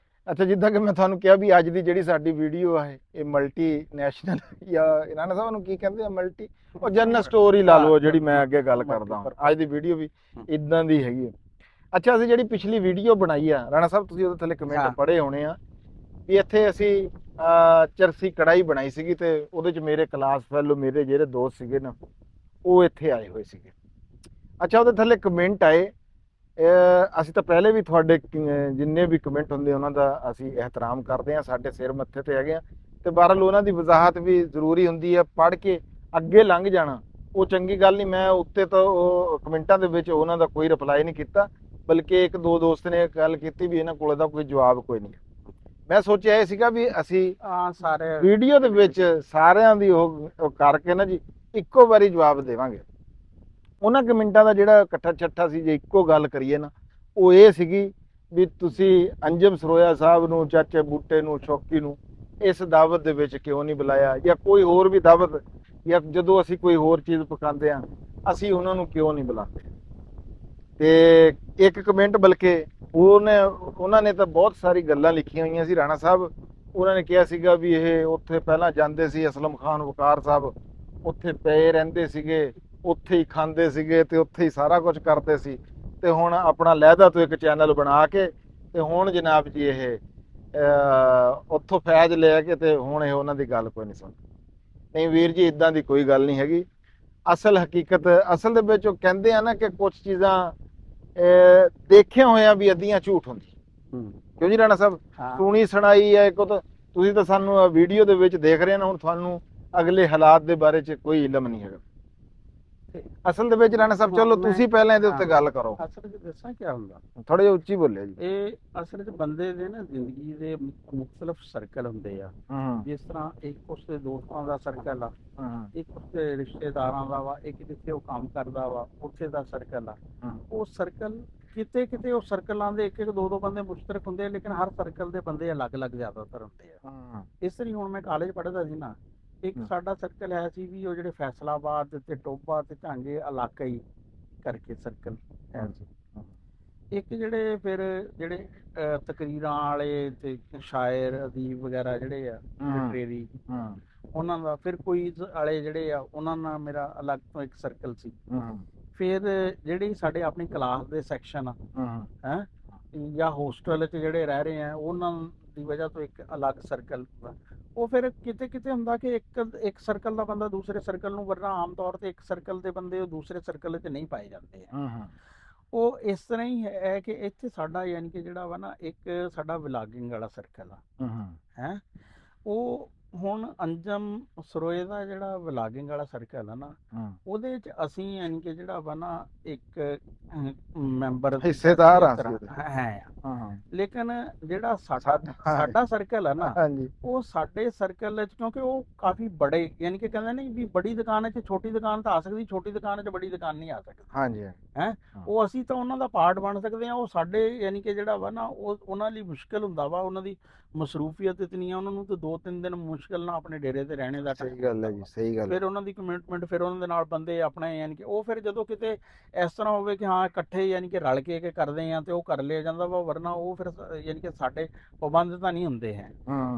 ਅੱਛਾ, ਜਿੱਦਾਂ ਕਿ ਮੈਂ ਤੁਹਾਨੂੰ ਕਿਹਾ ਵੀ ਅੱਜ ਦੀ ਜਿਹੜੀ ਸਾਡੀ ਵੀਡੀਓ ਹੈ ਇਹ ਮਲਟੀ ਨੈਸ਼ਨਲ, ਜਾਂ ਰਾਣਾ ਸਾਹਿਬ ਨੂੰ ਕੀ ਕਹਿੰਦੇ ਆ, ਮਲਟੀ ਉਹ ਜਨਰਲ ਸਟੋਰੀ ਲਾ ਲਓ ਜਿਹੜੀ ਮੈਂ ਅੱਗੇ ਗੱਲ ਕਰਦਾ ਹਾਂ। ਅੱਜ ਦੀ ਵੀਡੀਓ ਵੀ ਇਦਾਂ ਦੀ ਹੈਗੀ। ਅੱਛਾ, ਅਸੀਂ ਜਿਹੜੀ ਪਿਛਲੀ ਵੀਡੀਓ ਬਣਾਈ ਆ ਰਾਣਾ ਸਾਹਿਬ, ਤੁਸੀਂ ਉਹਦੇ ਥੱਲੇ ਕਮੈਂਟ ਪੜ੍ਹੇ ਹੋਣੇ ਆ, ਵੀ ਇੱਥੇ ਅਸੀਂ ਚਰਸੀ ਕੜਾਈ ਬਣਾਈ ਸੀਗੀ ਤੇ ਉਹਦੇ ਚ ਮੇਰੇ ਕਲਾਸ ਫੈਲੋ ਮੇਰੇ ਜਿਹੜੇ ਦੋਸਤ ਸੀਗੇ ਨਾ ਉਹ ਇੱਥੇ ਆਏ ਹੋਏ ਸੀਗੇ। ਅੱਛਾ, ਉਹਦੇ ਥੱਲੇ ਕਮੈਂਟ ਆਏ। ਅਸੀਂ ਤਾਂ ਪਹਿਲੇ ਵੀ ਤੁਹਾਡੇ ਜਿੰਨੇ ਵੀ ਕਮੈਂਟ ਹੁੰਦੇ ਉਹਨਾਂ ਦਾ ਅਸੀਂ ਇਹਤਰਾਮ ਕਰਦੇ ਹਾਂ, ਸਾਡੇ ਸਿਰ ਮੱਥੇ ਤੇ ਹੈਗੇ ਆ, ਤੇ ਬਹਰਹਾਲ ਉਹਨਾਂ ਦੀ ਵਜ਼ਾਹਤ ਵੀ ਜ਼ਰੂਰੀ ਹੁੰਦੀ ਹੈ। ਪੜ੍ਹ ਕੇ ਅੱਗੇ ਲੰਘ ਜਾਣਾ ਉਹ ਚੰਗੀ ਗੱਲ ਨਹੀਂ। ਮੈਂ ਉੱਤੇ ਤਾਂ ਉਹ ਕਮੈਂਟਾਂ ਦੇ ਵਿੱਚ ਉਹਨਾਂ ਦਾ ਕੋਈ ਰਿਪਲਾਈ ਨਹੀਂ ਕੀਤਾ, ਬਲਕਿ ਇੱਕ ਦੋ ਦੋਸਤ ਨੇ ਗੱਲ ਕੀਤੀ ਵੀ ਇਹਨਾਂ ਕੋਲ ਦਾ ਕੋਈ ਜਵਾਬ ਕੋਈ ਨਹੀਂ। ਮੈਂ ਸੋਚਿਆ ਇਹ ਸੀਗਾ ਵੀ ਅਸੀਂ ਸਾਰੇ ਵੀਡੀਓ ਦੇ ਵਿੱਚ ਸਾਰਿਆਂ ਦੀ ਉਹ ਕਰਕੇ ਨਾ ਜੀ ਇੱਕੋ ਵਾਰੀ ਜਵਾਬ ਦੇਵਾਂਗੇ। ਉਹਨਾਂ ਕਮੈਂਟਾਂ ਦਾ ਜਿਹੜਾ ਇਕੱਠਾ ਛੱਠਾ ਸੀ, ਜੇ ਇੱਕੋ ਗੱਲ ਕਰੀਏ ਨਾ, ਉਹ ਇਹ ਸੀਗੀ ਵੀ ਤੁਸੀਂ ਅੰਜਮ ਸਰੋਇਆ ਸਾਹਿਬ ਨੂੰ, ਚਾਚੇ ਬੂਟੇ ਨੂੰ, ਸ਼ੌਕੀ ਨੂੰ ਇਸ ਦਾਵਤ ਦੇ ਵਿੱਚ ਕਿਉਂ ਨਹੀਂ ਬੁਲਾਇਆ, ਜਾਂ ਕੋਈ ਹੋਰ ਵੀ ਦਾਵਤ, ਜਾਂ ਜਦੋਂ ਅਸੀਂ ਕੋਈ ਹੋਰ ਚੀਜ਼ ਪਕਾਉਂਦੇ ਹਾਂ ਅਸੀਂ ਉਹਨਾਂ ਨੂੰ ਕਿਉਂ ਨਹੀਂ ਬੁਲਾਉਂਦੇ। ਤੇ ਇੱਕ ਕਮੈਂਟ ਬਲਕਿ ਉਹਨਾਂ ਨੇ ਤਾਂ ਬਹੁਤ ਸਾਰੀ ਗੱਲਾਂ ਲਿਖੀਆਂ ਹੋਈਆਂ ਸੀ। ਰਾਣਾ ਸਾਹਿਬ ਉਹਨਾਂ ਨੇ ਕਿਹਾ ਸੀਗਾ ਵੀ ਇਹ ਉੱਥੇ ਪਹਿਲਾਂ ਜਾਂਦੇ ਸੀ, ਅਸਲਮ ਖਾਨ ਵਕਾਰ ਸਾਹਿਬ ਉੱਥੇ ਪਏ ਰਹਿੰਦੇ ਸੀਗੇ, ਉੱਥੇ ਹੀ ਖਾਂਦੇ ਸੀਗੇ ਤੇ ਉੱਥੇ ਹੀ ਸਾਰਾ ਕੁਝ ਕਰਦੇ ਸੀ, ਤੇ ਹੁਣ ਆਪਣਾ ਲਹਿਦਾ ਤੋਂ ਇੱਕ ਚੈਨਲ ਬਣਾ ਕੇ ਤੇ ਹੁਣ ਜਨਾਬ ਜੀ ਇਹ ਉੱਥੋਂ ਫੈਜ਼ ਲੈ ਕੇ ਤੇ ਹੁਣ ਇਹ ਉਹਨਾਂ ਦੀ ਗੱਲ ਕੋਈ ਨਹੀਂ ਸੁਣਦੀ। ਨਹੀਂ ਵੀਰ ਜੀ, ਇਦਾਂ ਦੀ ਕੋਈ ਗੱਲ ਨਹੀਂ ਹੈਗੀ। ਅਸਲ ਹਕੀਕਤ ਅਸਲ ਦੇ ਵਿੱਚ ਉਹ ਕਹਿੰਦੇ ਆ ਨਾ ਕਿ ਕੁਝ ਚੀਜ਼ਾਂ ਦੇਖਿਆ ਹੋਇਆ ਵੀ ਅੱਧੀਆਂ ਝੂਠ ਹੁੰਦੀ। ਕਿਉਂ ਜੀ ਰਾਣਾ ਸਾਹਿਬ? ਸੁਣੀ ਸੁਣਾਈ ਹੈ ਤੁਸੀਂ ਤਾਂ ਸਾਨੂੰ ਵੀਡੀਓ ਦੇ ਵਿੱਚ ਦੇਖ ਰਹੇ ਨਾ, ਹੁਣ ਤੁਹਾਨੂੰ ਅਗਲੇ ਹਾਲਾਤ ਦੇ ਬਾਰੇ ਚ ਕੋਈ ਇਲਮ ਨਹੀਂ ਹੈਗਾ। ਅਸਲ ਦੇ ਵਿੱਚ ਰਾਣਾ ਸਾਹਿਬ, ਚਲੋ ਤੁਸੀਂ ਪਹਿਲਾਂ ਇਹਦੇ ਉੱਤੇ ਗੱਲ ਕਰੋ। ਅਸਲ ਵਿੱਚ ਦੱਸਾਂ ਕੀ ਹੁੰਦਾ, ਥੋੜਾ ਜਿਹਾ ਉੱਚੀ ਬੋਲਿਓ ਜੀ। ਇਹ ਅਸਲ ਵਿੱਚ ਬੰਦੇ ਦੇ ਨਾ ਜ਼ਿੰਦਗੀ ਦੇ ਮੁਖਤਲਿਫ ਸਰਕਲ ਹੁੰਦੇ ਆ। ਜਿਸ ਤਰ੍ਹਾਂ ਇੱਕ ਉਸਦੇ ਦੋਸਤਾਂ ਦਾ ਸਰਕਲ ਆ, ਇੱਕ ਉਸਦੇ ਰਿਸ਼ਤੇਦਾਰਾਂ ਦਾ ਵਾ, ਇੱਕ ਜਿੱਥੇ ਉਹ ਕੰਮ ਕਰਦਾ ਵਾ ਉੱਥੇ ਦਾ ਸਰਕਲ ਆ। ਉਹ ਸਰਕਲ ਕਿਤੇ ਕਿਤੇ ਉਹ ਸਰਕਲਾਂ ਦੇ ਇੱਕ ਇੱਕ ਦੋ ਦੋ ਬੰਦੇ ਮੁਸ਼ਤਰਕ ਹੁੰਦੇ ਆ, ਲੇਕਿਨ ਹਰ ਸਰਕਲ ਦੇ ਬੰਦੇ ਅਲੱਗ-ਅਲੱਗ ਜ਼ਿਆਦਾਤਰ ਹੁੰਦੇ ਆ। ਇਸ ਤਰ੍ਹਾਂ ਹੁਣ ਮੈਂ ਕਾਲਜ ਪੜ੍ਹਦਾ ਸੀ ਨਾ, ਇੱਕ ਸਾਡਾ ਸਰਕਲ ਹੈ ਸੀ ਵੀ ਉਹ ਜਿਹੜੇ ਫੈਸਲਾਬਾਦ ਤੇ ਟੋਬਾ ਤੇ ਝਾਂਗੇ ਇਲਾਕਾ ਹੀ ਕਰਕੇ ਸਰਕਲ ਹੈ ਸੀ। ਇੱਕ ਜਿਹੜੇ ਫਿਰ ਜਿਹੜੇ ਤਕਰੀਰਾਂ ਵਾਲੇ ਤੇ ਸ਼ਾਇਰ ਅਦੀਬ ਵਗੈਰਾ ਜਿਹੜੇ ਆ ਲਿਟਰੇਰੀ, ਉਹਨਾਂ ਦਾ ਫਿਰ ਕੁਇਜ਼ ਵਾਲੇ ਜਿਹੜੇ ਆ ਉਹਨਾਂ ਨਾਲ ਮੇਰਾ ਅਲੱਗ ਤੋਂ ਇੱਕ ਸਰਕਲ ਸੀ। ਫਿਰ ਜਿਹੜੀ ਸਾਡੇ ਆਪਣੀ ਕਲਾਸ ਦੇ ਸੈਕਸ਼ਨ ਹੈ ਜਾਂ ਹੋਸਟਲ 'ਚ ਜਿਹੜੇ ਰਹਿ ਰਹੇ ਆ ਉਹਨਾਂ ਦੀ ਵਜ੍ਹਾ ਤੋਂ ਇੱਕ ਅਲੱਗ ਸਰਕਲ। ਉਹ ਫਿਰ ਕਿਤੇ ਕਿਤੇ ਹੁੰਦਾ ਕਿ ਇੱਕ ਸਰਕਲ ਦਾ ਬੰਦਾ ਦੂਸਰੇ ਸਰਕਲ ਨੂੰ, ਵਰਨਾ ਆਮ ਤੌਰ ਤੇ ਇੱਕ ਸਰਕਲ ਦੇ ਬੰਦੇ ਉਹ ਦੂਸਰੇ ਸਰਕਲ 'ਚ ਨਹੀਂ ਪਾਏ ਜਾਂਦੇ ਆ। ਉਹ ਇਸ ਤਰ੍ਹਾਂ ਹੀ ਹੈ ਕਿ ਇੱਥੇ ਸਾਡਾ ਯਾਨੀ ਕਿ ਜਿਹੜਾ ਵਾ ਨਾ ਇੱਕ ਸਾਡਾ ਵਲਾਗਿੰਗ ਵਾਲਾ ਸਰਕਲ ਆ ਹੈ। ਉਹ ਹੁਣ ਅੰਜਮ ਸਰੋਏ ਦਾ ਜਿਹੜਾ ਵਲਾਗਿੰਗ ਵਾਲਾ ਸਰਕਲ ਆ ਨਾ, ਉਹਦੇ ਚ ਅਸੀਂ ਯਾਨੀ ਕਿ ਜਿਹੜਾ ਵਾ ਨਾ ਇੱਕ ਮੈਂਬਰ ਹਿੱਸੇਦਾਰ ਹੈ। ਲੇਕਿਨ ਜਿਹੜਾ ਸਾਡਾ ਸਰਕਲ ਆ ਨਾ, ਉਹ ਸਾਡੇ ਸਰਕਲ ਚ, ਕਿਉਂਕਿ ਉਹ ਕਾਫੀ ਬੜੇ, ਯਾਨੀ ਕਿ ਕਹਿੰਦੇ ਨਹੀਂ ਵੀ ਬੜੀ ਦੁਕਾਨ ਚ ਛੋਟੀ ਦੁਕਾਨ ਤਾਂ ਆ ਸਕਦੀ, ਛੋਟੀ ਦੁਕਾਨ ਚ ਬੜੀ ਦੁਕਾਨ ਨਹੀਂ ਆ ਸਕਦੀ ਹੈ। ਉਹ ਅਸੀਂ ਤਾਂ ਉਹਨਾਂ ਦਾ ਪਾਰਟ ਬਣ ਸਕਦੇ ਹਾਂ। ਉਹ ਸਾਡੇ ਯਾਨੀ ਕਿ ਜਿਹੜਾ ਵਾ ਨਾ ਉਹ ਉਹਨਾਂ ਲਈ ਮੁਸ਼ਕਿਲ ਹੁੰਦਾ ਵਾ, ਉਹਨਾਂ ਦੀ ਮਸਰੂਫੀਅਤ ਇਤਨੀ ਆ, ਉਹਨਾਂ ਨੂੰ ਤਾਂ 2-3 ਦਿਨ ਮੁਸ਼ਕਿਲ ਨਾਲ ਆਪਣੇ ਡੇਰੇ ਤੇ ਰਹਿਣੇ ਦਾ। ਸਹੀ ਗੱਲ ਹੈ ਜੀ, ਸਹੀ ਗੱਲ। ਫਿਰ ਉਹਨਾਂ ਦੀ ਕਮਿਟਮੈਂਟ, ਫਿਰ ਉਹਨਾਂ ਦੇ ਨਾਲ ਬੰਦੇ ਆਪਣੇ, ਯਾਨੀ ਕਿ ਉਹ ਫਿਰ ਜਦੋਂ ਕਿਤੇ ਇਸ ਤਰ੍ਹਾਂ ਹੋਵੇ ਕਿ ਹਾਂ ਇਕੱਠੇ ਯਾਨੀ ਕਿ ਰਲ ਕੇ ਕਰਦੇ ਆ ਤੇ ਉਹ ਕਰ ਲਿਆ ਜਾਂਦਾ ਵਾ, ਵਰਨਾ ਉਹ ਫਿਰ ਯਾਨੀ ਕਿ ਸਾਡੇ ਪਾਬੰਦ ਤਾਂ ਨਹੀਂ ਹੁੰਦੇ ਹੈ।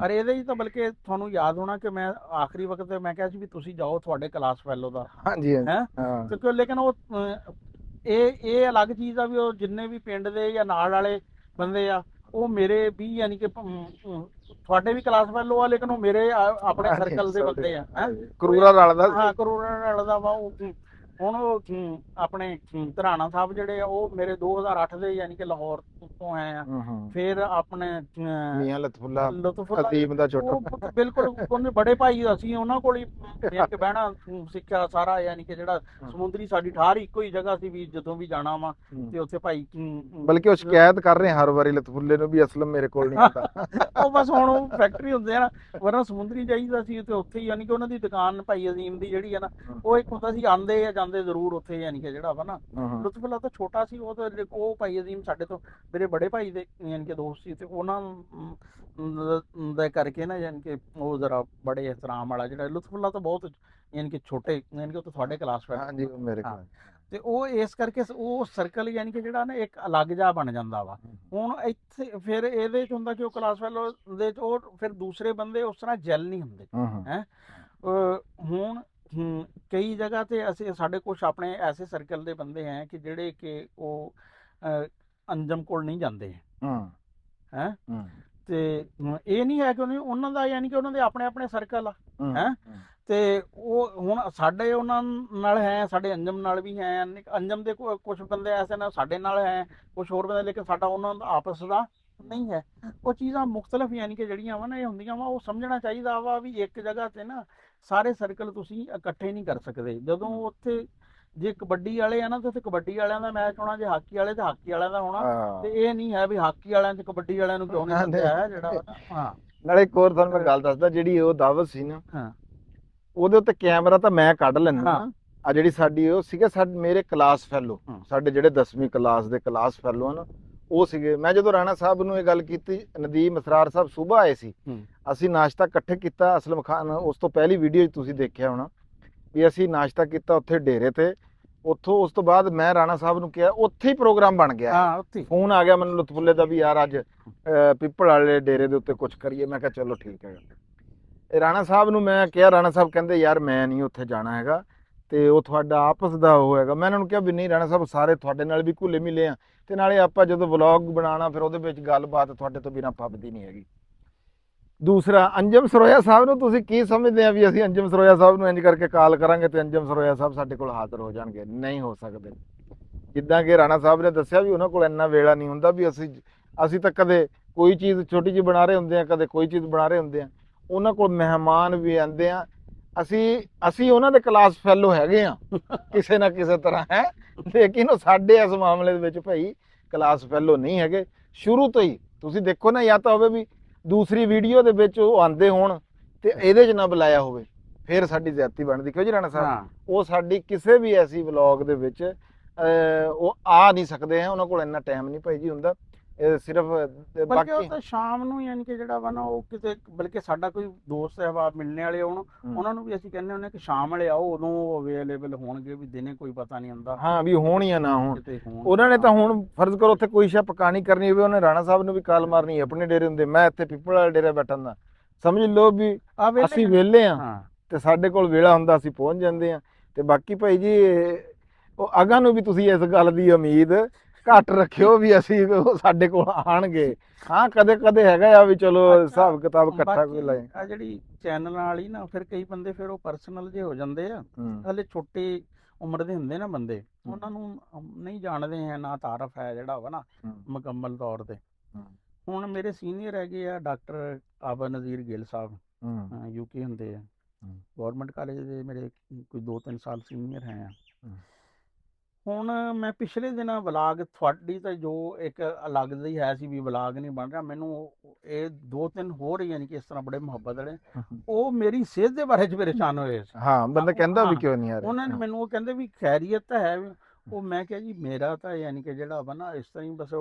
ਔਰ ਇਹਦੇ 'ਚ ਤਾਂ ਬਲਕਿ ਤੁਹਾਨੂੰ ਯਾਦ ਹੋਣਾ ਕਿ ਮੈਂ ਆਖਰੀ ਵਕਤ ਤੇ ਮੈਂ ਕਿਹਾ ਸੀ ਵੀ ਤੁਸੀਂ ਜਾਓ ਤੁਹਾਡੇ ਕਲਾਸ ਫੈਲੋ ਦਾ ਹੈ, ਕਿਉਂਕਿ ਲੇਕਿਨ ਉਹ ਇਹ ਅਲੱਗ ਚੀਜ਼ ਆ ਵੀ ਉਹ ਜਿੰਨੇ ਵੀ ਪਿੰਡ ਦੇ ਜਾਂ ਨਾਲ ਵਾਲੇ ਬੰਦੇ ਆ ਉਹ ਮੇਰੇ ਵੀ ਯਾਨੀ ਕਿ ਤੁਹਾਡੇ ਵੀ ਕਲਾਸ ਫੈਲੋ ਆ, ਲੇਕਿਨ ਉਹ ਮੇਰੇ ਆਪਣੇ ਸਰਕਲ ਦੇ ਬੰਦੇ ਆ। ਕਰੂਰਾ ਰਲਦਾ, ਹਾਂ ਕਰੂਰਾ ਰਲਦਾ ਵਾ। ਉਹ ਹੁਣ ਉਹ ਆਪਣੇ ਧਰਾਣਾ ਸਾਹਿਬ ਜਿਹੜੇ ਆ ਉਹ ਮੇਰੇ 2008 ਦੇ ਯਾਨੀ ਕਿ ਲਾਹੌਰ ਤੋਂ ਆਏ ਆ। ਫਿਰ ਆਪਣੇ ਮੀਆਂ ਲਤਫੁੱਲਾ ਅਦੀਮ ਦਾ ਛੋਟਾ, ਬਿਲਕੁਲ ਉਹਨੇ ਬੜੇ ਭਾਈ ਅਸੀਂ ਉਹਨਾਂ ਕੋਲ ਹੀ ਬਹਿਣਾ ਸਿੱਖਿਆ ਸਾਰਾ, ਯਾਨੀ ਕਿ ਜਿਹੜਾ ਸਮੁੰਦਰੀ ਸਾਡੀ ਠਾਰ ਇੱਕੋ ਹੀ ਜਗ੍ਹਾ ਸੀ ਵੀ ਜਦੋਂ ਵੀ ਜਾਣਾ ਵਾ ਤੇ ਉੱਥੇ ਭਾਈ, ਬਲਕਿ ਉਹ ਸ਼ਿਕਾਇਤ ਕਰ ਰਹੇ ਹਰ ਵਾਰੀ ਲਤਫੁੱਲੇ ਨੂੰ ਵੀ ਅਸਲਮ ਮੇਰੇ ਕੋਲ ਨਹੀਂ ਆਉਂਦਾ। ਉਹ ਬਸ ਹੁਣ ਉਹ ਫੈਕਟਰੀ ਹੁੰਦੇ ਆ ਨਾ, ਵਰਨਾ ਸਮੁੰਦਰੀ ਜਾਈਦਾ ਸੀ ਤੇ ਉੱਥੇ ਹੀ ਯਾਨੀ ਕਿ ਉਹਨਾਂ ਦੀ ਦੁਕਾਨ ਭਾਈ ਅਜ਼ੀਮ ਦੀ ਜਿਹੜੀ ਆ ਨਾ, ਉਹ ਇੱਕ ਹੁੰਦਾ ਸੀ ਆਂਦੇ ਆ ਜਾਂਦੇ ਜ਼ਰੂਰ ਉੱਥੇ, ਯਾਨੀ ਕਿ ਜਿਹੜਾ ਵਾ ਨਾ ਲੁਤਫੁੱਲਾ ਤਾਂ ਛੋਟਾ ਸੀ, ਉਹ ਭਾਈ ਅਜ਼ੀਮ ਸਾਡੇ ਤੋਂ ਮੇਰੇ ਬੜੇ ਭਾਈ ਦੇ ਯਾਨੀ ਕਿ ਦੋਸਤ ਸੀ, ਤੇ ਉਹਨਾਂ ਦਾ ਕਰਕੇ ਨਾ ਯਾਨੀ ਕਿ ਉਹ ਜ਼ਰਾ ਬੜੇ ਇਹਤਰਾਮ ਵਾਲਾ ਜਿਹੜਾ ਲੁਤਫੁੱਲਾ ਤਾਂ ਬਹੁਤ ਯਾਨੀ ਕਿ ਛੋਟੇ, ਯਾਨੀ ਕਿ ਉਹ ਤਾਂ ਤੁਹਾਡੇ ਕਲਾਸ ਫੈਕਟ ਮੇਰੇ ਕੋਲ, ਤੇ ਉਹ ਇਸ ਕਰਕੇ ਉਹ ਸਰਕਲ ਯਾਨੀ ਕਿ ਜਿਹੜਾ ਨਾ ਇੱਕ ਅਲੱਗ ਜਿਹਾ ਬਣ ਜਾਂਦਾ ਵਾ। ਹੁਣ ਇੱਥੇ ਫਿਰ ਇਹਦੇ 'ਚ ਹੁੰਦਾ ਕਿ ਉਹ ਕਲਾਸ ਫੈਲੋ ਦੇ 'ਚ ਉਹ ਫਿਰ ਦੂਸਰੇ ਬੰਦੇ ਉਸ ਤਰ੍ਹਾਂ ਜੈਲ ਨਹੀਂ ਹੁੰਦੇ ਹੈ। ਹੁਣ ਕਈ ਜਗ੍ਹਾ ਤੇ ਅਸੀਂ ਸਾਡੇ ਕੁਛ ਆਪਣੇ ਐਸੇ ਸਰਕਲ ਦੇ ਬੰਦੇ ਹੈ ਕਿ ਜਿਹੜੇ ਕਿ ਉਹ ਅੰਜਮ ਕੋਲ ਨਹੀਂ ਜਾਂਦੇ ਹੈ। ਤੇ ਇਹ ਨਹੀਂ ਹੈ ਕਿ ਉਹਨਾਂ ਦਾ ਯਾਨੀ ਕਿ ਉਹਨਾਂ ਦੇ ਆਪਣੇ ਆਪਣੇ ਸਰਕਲ ਆ ਹੈ। ਤੇ ਉਹ ਹੁਣ ਸਾਡੇ ਉਹਨਾਂ ਨਾਲ ਹੈ, ਸਾਡੇ ਅੰਜਮ ਨਾਲ ਵੀ ਹੈ, ਅੰਜਮ ਦੇ ਕੁਝ ਬੰਦੇ ਐਸੇ ਨੇ ਸਾਡੇ ਨਾਲ ਹੈ, ਕੁਝ ਹੋਰ ਬੰਦੇ, ਲੇਕਿਨ ਸਾਡਾ ਉਹਨਾਂ ਦਾ ਆਪਸ ਦਾ ਨਹੀਂ ਹੈ। ਉਹ ਚੀਜ਼ਾਂ ਮੁਖਤਲਿਫ ਯਾਨੀ ਕਿ ਜਿਹੜੀਆਂ ਵਾ ਨਾ ਇਹ ਹੁੰਦੀਆਂ ਵਾ, ਉਹ ਸਮਝਣਾ ਚਾਹੀਦਾ ਵਾ ਵੀ ਇੱਕ ਜਗ੍ਹਾ ਤੇ ਨਾ ਸਾਰੇ ਸਰਕਲ ਤੁਸੀਂ ਇਕੱਠੇ ਨਹੀਂ ਕਰ ਸਕਦੇ। ਜਦੋਂ ਉੱਥੇ ਜੇ ਕਬੱਡੀ ਵਾਲੇ ਆ ਨਾ ਤੇ ਉੱਥੇ ਕਬੱਡੀ ਵਾਲਿਆਂ ਦਾ ਮੈਚ ਹੋਣਾ, ਜੇ ਹਾਕੀ ਵਾਲੇ ਤੇ ਹਾਕੀ ਵਾਲਿਆਂ ਦਾ ਹੋਣਾ। ਤੇ ਇਹ ਨਹੀਂ ਹੈ ਵੀ ਹਾਕੀ ਵਾਲਿਆਂ ਤੇ ਕਬੱਡੀ ਵਾਲਿਆਂ ਨੂੰ ਕਿਉਂ ਨਹੀਂ ਸੱਦਿਆ ਜਿਹੜਾ। ਹਾਂ, ਨਾਲੇ ਇੱਕ ਹੋਰ ਤੁਹਾਨੂੰ ਮੈਂ ਗੱਲ ਦੱਸਦਾ, ਜਿਹੜੀ ਉਹ ਦਾਵਤ ਸੀ ਨਾ, ਉਹਦੇ ਉੱਤੇ ਕੈਮਰਾ ਤਾਂ ਮੈਂ ਕੱਢ ਲੈਣਾ ਆ। ਜਿਹੜੀ ਸਾਡੀ ਉਹ ਸੀਗਾ ਮੇਰੇ ਕਲਾਸ ਫੈਲੋ, ਸਾਡੇ ਜਿਹੜੇ 10ਵੀਂ ਕਲਾਸ ਦੇ ਕਲਾਸ ਫੈਲੋ ਹਨ ਉਹ ਸੀਗੇ। ਮੈਂ ਜਦੋਂ ਰਾਣਾ ਸਾਹਿਬ ਨੂੰ ਇਹ ਗੱਲ ਕੀਤੀ, ਨਦੀਮ ਅਸਰਾਰ ਸਾਹਿਬ ਸੁਬਾਹ ਆਏ ਸੀ, ਅਸੀਂ ਨਾਸ਼ਤਾ ਇਕੱਠੇ ਕੀਤਾ। ਅਸਲਮ ਖਾਨ ਉਸ ਤੋਂ ਪਹਿਲੀ ਵੀਡੀਓ 'ਚ ਤੁਸੀਂ ਦੇਖਿਆ ਹੋਣਾ ਵੀ ਅਸੀਂ ਨਾਸ਼ਤਾ ਕੀਤਾ ਉੱਥੇ ਡੇਰੇ ਤੇ। ਉੱਥੋਂ ਉਸ ਤੋਂ ਬਾਅਦ ਮੈਂ ਰਾਣਾ ਸਾਹਿਬ ਨੂੰ ਕਿਹਾ, ਉੱਥੇ ਹੀ ਪ੍ਰੋਗਰਾਮ ਬਣ ਗਿਆ, ਫੋਨ ਆ ਗਿਆ ਮੈਨੂੰ ਲੁਤਫੁੱਲੇ ਦਾ ਵੀ ਯਾਰ ਅੱਜ ਪਿੱਪਲ ਵਾਲੇ ਡੇਰੇ ਦੇ ਉੱਤੇ ਕੁਝ ਕਰੀਏ। ਮੈਂ ਕਿਹਾ ਚਲੋ ਠੀਕ ਹੈ। ਇਹ ਰਾਣਾ ਸਾਹਿਬ ਨੂੰ ਮੈਂ ਕਿਹਾ, ਰਾਣਾ ਸਾਹਿਬ ਕਹਿੰਦੇ ਯਾਰ ਮੈਂ ਨਹੀਂ ਉੱਥੇ ਜਾਣਾ ਹੈਗਾ, ਤੇ ਉਹ ਤੁਹਾਡਾ ਆਪਸ ਦਾ ਉਹ ਹੈਗਾ। ਮੈਂ ਇਹਨਾਂ ਨੂੰ ਕਿਹਾ ਵੀ ਨਹੀਂ ਰਾਣਾ ਸਾਹਿਬ, ਸਾਰੇ ਤੁਹਾਡੇ ਨਾਲ ਵੀ ਘੁਲੇ ਮਿਲੇ ਆ, ਤੇ ਨਾਲੇ ਆਪਾਂ ਜਦੋਂ ਵਲੌਗ ਬਣਾਉਣਾ ਫਿਰ ਉਹਦੇ ਵਿੱਚ ਗੱਲਬਾਤ ਤੁਹਾਡੇ ਤੋਂ ਬਿਨਾਂ ਫੱਬਦੀ ਨਹੀਂ ਹੈਗੀ। ਦੂਸਰਾ, ਅੰਜਮ ਸਰੋਇਆ ਸਾਹਿਬ ਨੂੰ ਤੁਸੀਂ ਕੀ ਸਮਝਦੇ ਆ ਵੀ ਅਸੀਂ ਅੰਜਮ ਸਰੋਇਆ ਸਾਹਿਬ ਨੂੰ ਇੰਜ ਕਰਕੇ ਕਾਲ ਕਰਾਂਗੇ ਤੇ ਅੰਜਮ ਸਰੋਇਆ ਸਾਹਿਬ ਸਾਡੇ ਕੋਲ ਹਾਜ਼ਰ ਹੋ ਜਾਣਗੇ? ਨਹੀਂ ਹੋ ਸਕਦੇ। ਜਿੱਦਾਂ ਕਿ ਰਾਣਾ ਸਾਹਿਬ ਨੇ ਦੱਸਿਆ ਵੀ ਉਹਨਾਂ ਕੋਲ ਇੰਨਾ ਵੇਲਾ ਨਹੀਂ ਹੁੰਦਾ ਵੀ ਅਸੀਂ ਤਾਂ ਕਦੇ ਕੋਈ ਚੀਜ਼ ਛੋਟੀ ਜਿਹੀ ਬਣਾ ਰਹੇ ਹੁੰਦੇ ਆ, ਕਦੇ ਕੋਈ ਚੀਜ਼ ਬਣਾ ਰਹੇ ਹੁੰਦੇ ਆ। ਉਹਨਾਂ ਕੋਲ ਮਹਿਮਾਨ ਵੀ ਆਉਂਦੇ ਆ। ਅਸੀਂ ਉਹਨਾਂ ਦੇ ਕਲਾਸ ਫੈਲੋ ਹੈਗੇ ਆ ਕਿਸੇ ਨਾ ਕਿਸੇ ਤਰ੍ਹਾਂ, ਹੈ, ਲੇਕਿਨ ਉਹ ਸਾਡੇ ਇਸ ਮਾਮਲੇ ਦੇ ਵਿੱਚ ਭਾਈ ਕਲਾਸ ਫੈਲੋ ਨਹੀਂ ਹੈਗੇ ਸ਼ੁਰੂ ਤੋਂ ਹੀ। ਤੁਸੀਂ ਦੇਖੋ ਨਾ, ਜਾਂ ਤਾਂ ਹੋਵੇ ਵੀ ਦੂਸਰੀ ਵੀਡੀਓ ਦੇ ਵਿੱਚ ਉਹ ਆਉਂਦੇ ਹੋਣ ਤੇ ਇਹਦੇ 'ਚ ਨਾ ਬੁਲਾਇਆ ਹੋਵੇ, ਫਿਰ ਸਾਡੀ ਜ਼ਿਆਦਤੀ ਬਣਦੀ। ਕਿਉਂ ਜੀ ਰਾਣਾ ਸਾਹਿਬ? ਉਹ ਸਾਡੀ ਕਿਸੇ ਵੀ ਐਸੀ ਵਲੌਗ ਦੇ ਵਿੱਚ ਉਹ ਆ ਨਹੀਂ ਸਕਦੇ ਹੈ, ਉਹਨਾਂ ਕੋਲ ਇੰਨਾ ਟਾਈਮ ਨਹੀਂ ਭਾਈ ਜੀ ਹੁੰਦਾ। ਸਿਰਫ ਬਾਕੀ ਉਹ ਤਾਂ ਸ਼ਾਮ ਨੂੰ ਯਾਨੀ ਕਿ ਜਿਹੜਾ ਵਾ ਨਾ ਉਹ ਕਿਤੇ, ਬਲਕਿ ਸਾਡਾ ਕੋਈ ਦੋਸਤ ਹੈ ਵਾ ਮਿਲਣੇ ਵਾਲੇ ਹੋਣ, ਉਹਨਾਂ ਨੂੰ ਵੀ ਅਸੀਂ ਕਹਿੰਦੇ ਹੁੰਦੇ ਕਿ ਸ਼ਾਮ ਵਾਲੇ ਆਓ, ਉਦੋਂ ਅਵੇਲੇਬਲ ਹੋਣਗੇ, ਵੀ ਦਿਨੇ ਕੋਈ ਪਤਾ ਨਹੀਂ ਹੁੰਦਾ। ਹਾਂ, ਵੀ ਹੋਣ ਜਾਂ ਨਾ ਹੋਣ। ਉਹਨਾਂ ਨੇ ਤਾਂ ਹੁਣ ਫਰਜ਼ ਕਰੋ ਉੱਥੇ ਕੋਈ ਸ਼ਾ ਪਕਾਣੀ ਕਰਨੀ ਹੋਵੇ, ਉਹਨੇ ਰਾਣਾ ਸਾਹਿਬ ਨੂੰ ਵੀ ਕਾਲ ਮਾਰਨੀ, ਆਪਣੇ ਡੇਰੇ ਹੁੰਦੇ, ਮੈਂ ਇੱਥੇ ਪਿੱਪਲ ਵਾਲੇ ਡੇਰੇ ਬੈਠਣ ਦਾ ਸਮਝ ਲਓ ਵੀ ਅਸੀਂ ਵਿਹਲੇ ਆ ਤੇ ਸਾਡੇ ਕੋਲ ਵੇਲਾ ਹੁੰਦਾ, ਅਸੀਂ ਪਹੁੰਚ ਜਾਂਦੇ ਆ। ਤੇ ਬਾਕੀ ਭਾਈ ਜੀ ਉਹ ਅਗਾਂਹ ਨੂੰ ਵੀ ਤੁਸੀਂ ਇਸ ਗੱਲ ਦੀ ਉਮੀਦ ਘੱਟ ਰੱਖਿਓ ਵੀ ਅਸੀਂ ਸਾਡੇ ਕੋਲ ਆਣਗੇ। ਹਾਂ, ਕਦੇ ਕਦੇ ਹੈਗਾ ਆ ਵੀ ਚਲੋ ਹਿਸਾਬ ਕਿਤਾਬ ਇਕੱਠਾ ਕੋਈ ਲਾਏ। ਆ ਜਿਹੜੀ ਚੈਨਲ ਵਾਲੀ ਨਾ, ਫਿਰ ਕਈ ਬੰਦੇ ਫਿਰ ਉਹ ਪਰਸਨਲ ਜੇ ਹੋ ਜਾਂਦੇ ਆ, ਹਲੇ ਛੋਟੇ ਉਮਰ ਦੇ ਹੁੰਦੇ ਨਾ ਬੰਦੇ, ਉਹਨਾਂ ਨੂੰ ਨਹੀਂ ਜਾਣਦੇ ਹੈ, ਨਾ ਤਾਰਫ ਹੈ ਜਿਹੜਾ ਵਾ ਨਾ ਮੁਕੰਮਲ ਤੌਰ ਤੇ। ਹੁਣ ਮੇਰੇ ਸੀਨੀਅਰ ਹੈਗੇ ਆ ਡਾਕਟਰ ਆਬਾ ਨਜ਼ੀਰ ਗਿੱਲ ਸਾਹਿਬ, ਯੂਕੇ ਹੁੰਦੇ ਆ, ਗੌਰਮੈਂਟ ਕਾਲਜ ਦੇ ਮੇਰੇ ਕੋਈ 2-3 ਸਾਲ ਸੀਨੀਅਰ ਹੈ ਆ। ਹੁਣ ਮੈਂ ਪਿਛਲੇ ਦਿਨਾਂ ਵਲਾਗ ਤੁਹਾਡੀ ਤਾਂ ਜੋ ਇੱਕ ਅਲੱਗ ਦੀ ਹੈ ਸੀ ਵੀ ਵਲਾਗ ਨਹੀਂ ਬਣ ਰਿਹਾ, ਮੈਨੂੰ ਇਹ 2-3 ਹੋਰ ਯਾਨੀ ਕਿ ਇਸ ਤਰ੍ਹਾਂ ਬੜੇ ਮੁਹੱਬਤ ਵਾਲੇ ਉਹ ਮੇਰੀ ਸਿਹਤ ਦੇ ਬਾਰੇ 'ਚ ਪਰੇਸ਼ਾਨ ਹੋਏ। ਹਾਂ, ਬੰਦਾ ਕਹਿੰਦਾ ਵੀ ਕਿਉਂ ਨਹੀਂ ਆ ਰਿਹਾ। ਉਹਨਾਂ ਨੇ ਮੈਨੂੰ ਉਹ ਕਹਿੰਦੇ ਵੀ ਖੈਰੀਅਤ ਤਾਂ ਹੈ। ਉਹ ਮੈਂ ਕਿਹਾ ਜੀ ਮੇਰਾ ਤਾਂ ਯਾਨੀ ਕਿ ਜਿਹੜਾ ਵਾ ਨਾ ਇਸ ਤਰ੍ਹਾਂ ਹੀ ਬਸ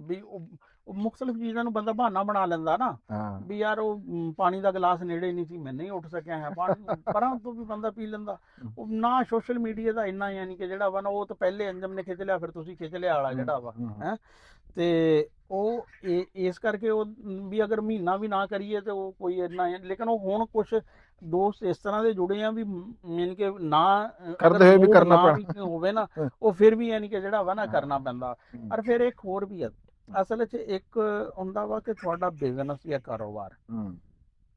ਵੀ ਉਹ ਮੁਖਤਲਿਫ ਚੀਜ਼ਾਂ ਨੂੰ ਬੰਦਾ ਬਹਾਨਾ ਬਣਾ ਲੈਂਦਾ ਨਾ, ਵੀ ਯਾਰ ਉਹ ਪਾਣੀ ਦਾ ਗਲਾਸ ਨੇੜੇ ਨਹੀਂ ਸੀ, ਮੈਂ ਨਹੀਂ ਉੱਠ ਸਕਿਆ ਹੈ, ਪਰਾਂ ਤੋਂ ਵੀ ਬੰਦਾ ਪੀ ਲੈਂਦਾ। ਉਹ ਨਾ ਸੋਸ਼ਲ ਮੀਡੀਆ ਦਾ ਇੰਨਾ ਯਾਨੀ ਕਿ ਜਿਹੜਾ ਵਾ ਨਾ, ਉਹ ਤਾਂ ਪਹਿਲੇ ਅੰਜਮ ਨੇ ਖਿੱਚ ਲਿਆ, ਫਿਰ ਤੁਸੀਂ ਖਿੱਚ ਲਿਆ ਵਾਲਾ ਜਿਹੜਾ ਵਾ ਹੈ। ਤੇ ਉਹ ਇਸ ਕਰਕੇ ਉਹ ਵੀ ਅਗਰ ਮਹੀਨਾ ਵੀ ਨਾ ਕਰੀਏ ਤੇ ਉਹ ਕੋਈ ਇੰਨਾ, ਲੇਕਿਨ ਉਹ ਹੁਣ ਕੁਛ ਦੋਸਤ ਇਸ ਤਰ੍ਹਾਂ ਦੇ ਜੁੜੇ ਆ ਵੀ ਯਾਨੀ ਕਿ ਨਾ ਕਰਦੇ ਹੋਏ ਵੀ ਕਰਨਾ ਪੈਣਾ ਹੋਵੇ ਨਾ, ਉਹ ਫਿਰ ਵੀ ਯਾਨੀ ਕਿ ਜਿਹੜਾ ਵਾ ਨਾ ਕਰਨਾ ਪੈਂਦਾ। ਔਰ ਫਿਰ ਇੱਕ ਹੋਰ ਵੀ ਹੈ, ਅਸਲ 'ਚ ਇੱਕ ਹੁੰਦਾ ਵਾ ਕਿ ਤੁਹਾਡਾ ਬਿਜ਼ਨਸ ਜਾਂ ਕਾਰੋਬਾਰ,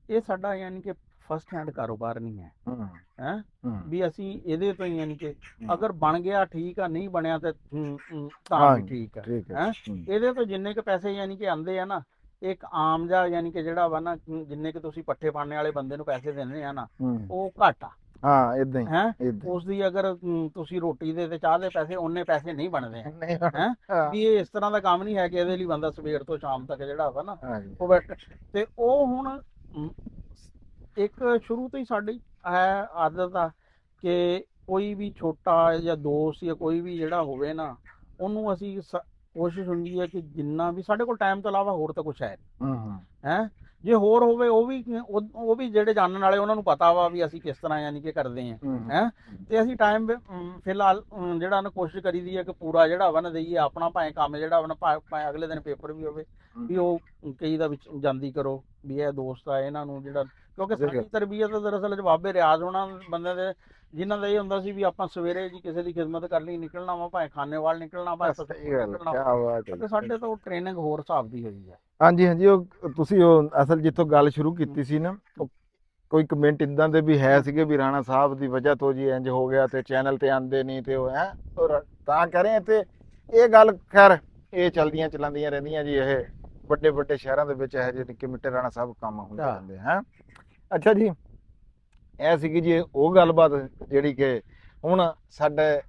ਇਹ ਸਾਡਾ ਯਾਨੀ ਕਿ ਫਸਟ ਹੈਂਡ ਕਾਰੋਬਾਰ ਨਹੀਂ ਹੈ ਵੀ ਅਸੀਂ ਇਹਦੇ ਤੋਂ ਯਾਨੀ ਕਿ ਅਗਰ ਬਣ ਗਿਆ ਠੀਕ ਆ, ਨਹੀਂ ਬਣਿਆ ਤੇ ਤਾਂ ਵੀ ਠੀਕ ਹੈ। ਇਹਦੇ ਤੋਂ ਜਿੰਨੇ ਕੁ ਪੈਸੇ ਯਾਨੀ ਕਿ ਆਉਂਦੇ ਆ ਨਾ, ਇੱਕ ਆਮ ਜਿਹਾ ਯਾਨੀ ਕਿ ਜਿਹੜਾ ਵਾ ਨਾ, ਜਿੰਨੇ ਕਿ ਤੁਸੀਂ ਪੱਠੇ ਪਾਣੇ ਵਾਲੇ ਬੰਦੇ ਨੂੰ ਪੈਸੇ ਦਿੰਦੇ ਆ ਨਾ, ਉਹ ਘੱਟ ਆ। ਹਾਂ, ਇਦਾਂ ਹੀ ਹੈ। ਉਸ ਦੀ ਅਗਰ ਤੁਸੀਂ ਰੋਟੀ ਦੇ ਤੇ ਚਾਹ ਦੇ ਪੈਸੇ, ਉਹਨੇ ਪੈਸੇ ਨਹੀਂ ਬਣਦੇ ਹੈ। ਵੀ ਇਹ ਇਸ ਤਰ੍ਹਾਂ ਦਾ ਕੰਮ ਨਹੀਂ ਹੈ ਕਿ ਇਹਦੇ ਲਈ ਬੰਦਾ ਸਵੇਰ ਤੋਂ ਸ਼ਾਮ ਤੱਕ ਜਿਹੜਾ ਵਾ ਨਾ ਉਹ ਬੈਠ। ਤੇ ਉਹ ਹੁਣ ਇੱਕ ਸ਼ੁਰੂ ਤੋਂ ਹੀ ਸਾਡੀ ਹੈ ਆਦਤ ਆ ਕਿ ਕੋਈ ਵੀ ਛੋਟਾ ਜਾਂ ਦੋਸਤ ਜਾਂ ਕੋਈ ਵੀ ਜਿਹੜਾ ਹੋਵੇ ਨਾ, ਉਹਨੂੰ ਅਸੀਂ ਕੋਸ਼ਿਸ਼ ਹੁੰਦੀ ਹੈ ਕਿ ਜਿੰਨਾ ਵੀ ਸਾਡੇ ਕੋਲ ਟਾਈਮ ਤੋਂ ਇਲਾਵਾ ਹੋਰ ਤਾਂ ਕੁਛ ਹੈ ਹੈ। ਜੇ ਹੋਰ ਹੋਵੇ ਉਹ ਵੀ ਜਿਹੜੇ ਜਾਣਨ ਵਾਲੇ ਉਹਨਾਂ ਨੂੰ ਪਤਾ ਵਾ ਵੀ ਅਸੀਂ ਕਿਸ ਤਰ੍ਹਾਂ ਯਾਨੀ ਕਿ ਕਰਦੇ ਹਾਂ ਹੈ। ਤੇ ਅਸੀਂ ਟਾਈਮ ਫਿਲਹਾਲ ਜਿਹੜਾ ਨਾ ਕੋਸ਼ਿਸ਼ ਕਰੀਦੀ ਹੈ ਕਿ ਪੂਰਾ ਜਿਹੜਾ ਵਾ ਨਾ ਦਈਏ ਆਪਣਾ, ਭਾਵੇਂ ਕੰਮ ਜਿਹੜਾ ਵਾ ਨਾ ਭਾਵੇਂ ਅਗਲੇ ਦਿਨ ਪੇਪਰ ਵੀ ਹੋਵੇ, ਵੀ ਉਹ ਕਈ ਦਾ ਵਿੱਚ ਜਾਂਦੀ ਕਰੋ ਵੀ ਇਹ ਦੋਸਤ ਆ ਇਹਨਾਂ ਨੂੰ ਜਿਹੜਾ, ਕਿਉਂਕਿ ਸਾਡੀ ਤਰਬੀਅਤ ਦਰਅਸਲ ਜਵਾਬੇ ਰਿਆਜ਼ ਹੋਣਾ ਬੰਦੇ ਦੇ, ਜਿਨ੍ਹਾਂ ਦਾ ਇਹ ਹੁੰਦਾ ਸੀ ਵੀ ਆਪਾਂ ਸਵੇਰੇ ਜੀ ਕਿਸੇ ਦੀ ਖਿਦਮਤ ਕਰ ਲਈ ਨਿਕਲਣਾ ਵਾ, ਭਾਵੇਂ ਖਾਨੇਵਾਲ ਨਿਕਲਣਾ, ਭਾਵੇਂ ਤੇ ਸਾਡੇ ਤੋਂ ਟ੍ਰੇਨਿੰਗ ਹੋਰ ਹਿਸਾਬ ਦੀ ਹੋਈ ਹੈ। ਹਾਂਜੀ ਹਾਂਜੀ, ਉਹ ਤੁਸੀਂ ਉਹ ਅਸਲ ਜਿੱਥੋਂ ਗੱਲ ਸ਼ੁਰੂ ਕੀਤੀ ਸੀ ਨਾ, ਕੋਈ ਕਮੈਂਟ ਇਦਾਂ ਦੇ ਵੀ ਹੈ ਸੀਗੇ ਵੀ ਰਾਣਾ ਸਾਹਿਬ ਦੀ ਵਜ੍ਹਾ ਤੋਂ ਜੀ ਇੰਜ ਹੋ ਗਿਆ ਤੇ ਚੈਨਲ ਤੇ ਆਂਦੇ ਨਹੀਂ ਤੇ ਉਹ ਹੈ ਤਾਂ ਕਹਿ ਰਹੇ ਤੇ ਇਹ ਗੱਲ ਖੈਰ ਇਹ ਚਲਦੀਆਂ ਚਲਾਉਂਦੀਆਂ ਰਹਿੰਦੀਆਂ ਜੀ। ਇਹ ਵੱਡੇ ਵੱਡੇ ਸ਼ਹਿਰਾਂ ਦੇ ਵਿੱਚ ਇਹ ਜਿਹੇ ਨਿੱਕੇ ਮਿੱਟੇ ਰਾਣਾ ਸਾਹਿਬ ਕੰਮ ਹੁੰਦੇ ਰਹਿੰਦੇ ਹੈ। ਅੱਛਾ ਜੀ, ਇਹ ਸੀਗੀ ਜੀ ਉਹ ਗੱਲਬਾਤ ਜਿਹੜੀ ਕਿ ਹੁਣ ਸਾਡੇ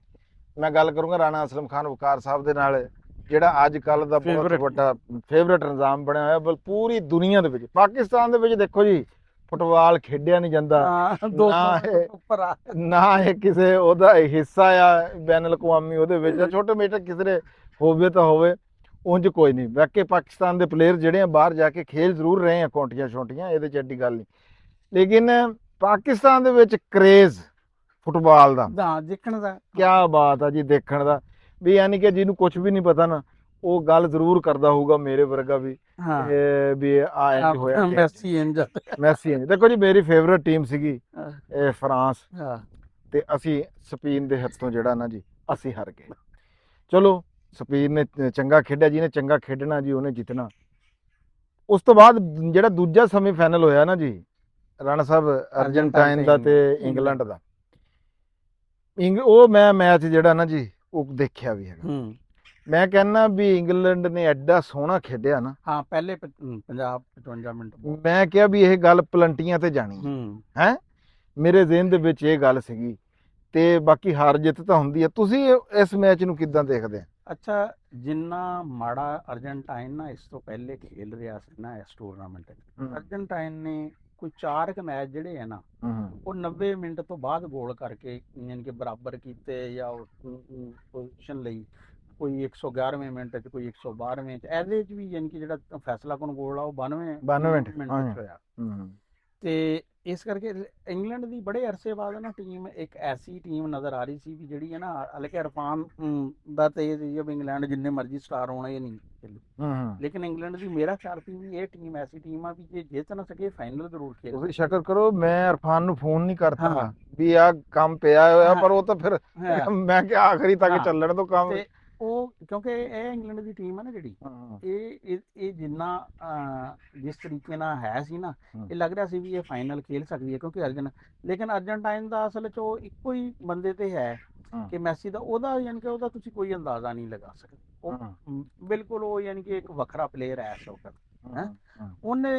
ਮੈਂ ਗੱਲ ਕਰੂੰਗਾ ਰਾਣਾ ਅਸਲਮ ਖਾਨ ਵਕਾਰ ਸਾਹਿਬ ਦੇ ਨਾਲ, ਜਿਹੜਾ ਅੱਜ ਕੱਲ ਦਾ ਬਹੁਤ ਵੱਡਾ ਫੇਵਰੇਟ ਨਿਜ਼ਾਮ ਬਣਿਆ ਹੋਇਆ ਪੂਰੀ ਦੁਨੀਆ ਦੇ ਵਿੱਚ। ਪਾਕਿਸਤਾਨ ਦੇ ਵਿੱਚ ਦੇਖੋ ਜੀ ਫੁੱਟਬਾਲ ਖੇਡਿਆ ਨਹੀਂ ਜਾਂਦਾ, ਨਾ ਇਹ ਕਿਸੇ ਉਹਦਾ ਹਿੱਸਾ ਆ ਬੈਨ ਅਲ-ਅਕਵਾਮੀ ਉਹਦੇ ਵਿੱਚ, ਛੋਟੇ ਮੋਟੇ ਕਿਸੇ ਦੇ ਹੋਵੇ ਤਾਂ ਹੋਵੇ, ਉਂਝ ਕੋਈ ਨਹੀਂ। ਬਾਕੀ ਪਾਕਿਸਤਾਨ ਦੇ ਪਲੇਅਰ ਜਿਹੜੇ ਆ ਬਾਹਰ ਜਾ ਕੇ ਖੇਲ ਜ਼ਰੂਰ ਰਹੇ ਆ ਕੌਂਟੀਆਂ ਛੋਟੀਆਂ, ਇਹਦੇ 'ਚ ਐਡੀ ਗੱਲ ਨਹੀਂ, ਲੇਕਿਨ ਪਾਕਿਸਤਾਨ ਦੇ ਵਿੱਚ ਕਰੇਜ਼ ਫੁੱਟਬਾਲ ਦਾ ਦੇਖਣ ਦਾ ਕਿਆ ਬਾਤ ਆ ਜੀ, ਦੇਖਣ ਦਾ ਵੀ ਯਾਨੀ ਕਿ ਜਿਹਨੂੰ ਕੁਝ ਵੀ ਨਹੀਂ ਪਤਾ ਨਾ ਉਹ ਗੱਲ ਜ਼ਰੂਰ ਕਰਦਾ ਹੋਊਗਾ ਮੇਰੇ ਵਰਗਾ ਵੀ ਵੀ ਆ ਇੰਜ ਹੋਇਆ ਮੈਸੀ ਇੰਜ। ਦੇਖੋ ਜੀ ਮੇਰੀ ਫੇਵਰਿਟ ਟੀਮ ਸੀਗੀ ਇਹ ਫਰਾਂਸ, ਤੇ ਅਸੀਂ ਸਪੇਨ ਦੇ ਹੱਥੋਂ ਜਿਹੜਾ ਨਾ ਜੀ ਅਸੀਂ ਹਾਰ ਗਏ। ਚਲੋ ਸਪੇਨ ਨੇ ਚੰਗਾ ਖੇਡਿਆ, ਜਿਹਨੇ ਚੰਗਾ ਖੇਡਣਾ ਜੀ ਉਹਨੇ ਜਿੱਤਣਾ। ਉਸ ਤੋਂ ਬਾਅਦ ਜਿਹੜਾ ਦੂਜਾ ਸੈਮੀਫਾਈਨਲ ਹੋਇਆ ਨਾ ਜੀ ਰਾਣਾ ਸਾਹਿਬ ਅਰਜਨਟਾਈਨ ਦਾ ਤੇ ਇੰਗਲੈਂਡ ਦਾ, ਉਹ ਮੈਂ ਮੈਚ ਜਿਹੜਾ ਨਾ ਜੀ ਉਹ ਦੇਖਿਆ ਵੀ ਹੈਗਾ। ਮੈਂ ਕਹਿੰਦਾ ਵੀ ਇੰਗਲੈਂਡ ਨੇ ਐਡਾ ਸੋਹਣਾ ਖੇਡਿਆ ਨਾ, ਹਾਂ ਪਹਿਲੇ 55 ਮਿੰਟ ਮੈਂ ਕਿਹਾ ਵੀ ਇਹ ਗੱਲ ਪਲੰਟੀਆਂ ਤੇ ਜਾਣੀ ਹੈ। ਮੇਰੇ ਜ਼ਿਹਨ ਦੇ ਵਿੱਚ ਇਹ ਗੱਲ ਸੀਗੀ, ਤੇ ਬਾਕੀ ਹਾਰ ਜਿੱਤ ਤਾਂ ਹੁੰਦੀ ਹੈ। ਤੁਸੀਂ ਇਸ ਮੈਚ ਨੂੰ ਕਿੱਦਾਂ ਦੇਖਦੇ ਆ? ਅੱਛਾ, ਜਿੰਨਾ ਮਾੜਾ ਅਰਜਨਟਾਈਨ ਨਾ ਇਸ ਤੋਂ ਪਹਿਲੇ ਖੇਲ ਰਿਹਾ ਸੀ ਨਾ ਇਸ ਟੂਰਨਾਮੈਂਟ, ਅਰਜਨਟਾਈਨ ਨੇ ਕੋਈ 4 ਕੁ ਮੈਚ ਜਿਹੜੇ ਆ ਨਾ ਉਹ 90 ਮਿੰਟ ਤੋਂ ਬਾਅਦ ਗੋਲ ਕਰਕੇ ਯਾਨੀ ਕਿ ਬਰਾਬਰ ਕੀਤੇ, ਜਾਂ ਪੋਜੀਸ਼ਨ ਲਈ ਕੋਈ 111ਵੇਂ ਮਿੰਟ 'ਚ, ਕੋਈ 112ਵੇਂ 'ਚ, ਇਹਦੇ 'ਚ ਵੀ ਯਾਨੀ ਕਿ ਜਿਹੜਾ ਫੈਸਲਾ ਕੁਨ ਗੋਲ ਆ ਉਹ 92 ਮਿੰਟ 'ਚ ਹੋਇਆ। ਤੇ ਇਸ ਕਰਕੇ ਇੰਗਲੈਂਡ ਦੀ ਬੜੇ ਅਰਸੇ ਬਾਅਦ ਨਾ ਟੀਮ ਇੱਕ ਐਸੀ ਟੀਮ ਨਜ਼ਰ ਆ ਰਹੀ ਸੀ ਵੀ ਜਿਹੜੀ ਹੈ ਨਾ, ਹਾਲਾਂਕਿ ਇਰਫਾਨ ਦਾ ਤੇ ਜਬ ਇੰਗਲੈਂਡ ਜਿੰਨੇ ਮਰਜ਼ੀ ਸਟਾਰ ਹੋਣਾ ਇਹ ਨਹੀਂ ਖੇਲੂ, ਲੇਕਿਨ ਇੰਗਲੈਂਡ ਦੀ ਮੇਰਾ ਖਿਆਲ ਸੀ ਵੀ ਇਹ ਟੀਮ ਐਸੀ ਟੀਮ ਆ ਵੀ ਜੇ ਜਿੱਤ ਨਾ ਸਕੇ ਫਾਈਨਲ ਜ਼ਰੂਰ ਖੇਲੇ। ਤੁਸੀਂ ਸ਼ੁਕਰ ਕਰੋ ਮੈਂ ਇਰਫਾਨ ਨੂੰ ਫੋਨ ਨਹੀਂ ਕਰਤਾ ਵੀ ਆ ਕੰਮ ਪਿਆ ਹੋਇਆ, ਪਰ ਉਹ ਤਾਂ ਫਿਰ ਮੈਂ ਕਿਹਾ ਆਖਰੀ ਤੱਕ ਚੱਲਣ ਤੋਂ ਕੰਮ। ਉਹ ਕਿਉਂਕਿ ਇਹ ਇੰਗਲੈਂਡ ਦੀ ਟੀਮ ਹੈ ਨਾ ਜਿਹੜੀ, ਇਹ ਜਿੰਨਾ ਜਿਸ ਤਰੀਕੇ ਨਾਲ ਹੈ ਸੀ ਨਾ, ਇਹ ਲੱਗ ਰਿਹਾ ਸੀ ਵੀ ਇਹ ਫਾਈਨਲ ਖੇਲ ਸਕਦੀ ਹੈ, ਕਿਉਂਕਿ ਲੇਕਿਨ ਅਰਜਨਟਾਈਨ ਦਾ ਅਸਲ 'ਚ ਉਹ ਇੱਕੋ ਹੀ ਬੰਦੇ ਤੇ ਹੈ ਕਿ ਮੈਸੀ ਦਾ, ਉਹਦਾ ਯਾਨੀ ਕਿ ਉਹਦਾ ਤੁਸੀਂ ਕੋਈ ਅੰਦਾਜ਼ਾ ਨਹੀਂ ਲਗਾ ਸਕਦੇ। ਉਹ ਬਿਲਕੁਲ ਉਹ ਯਾਨੀ ਕਿ ਇੱਕ ਵੱਖਰਾ ਪਲੇਅਰ ਹੈ ਇਸ ਵਕਤ ਹੈ। ਉਹਨੇ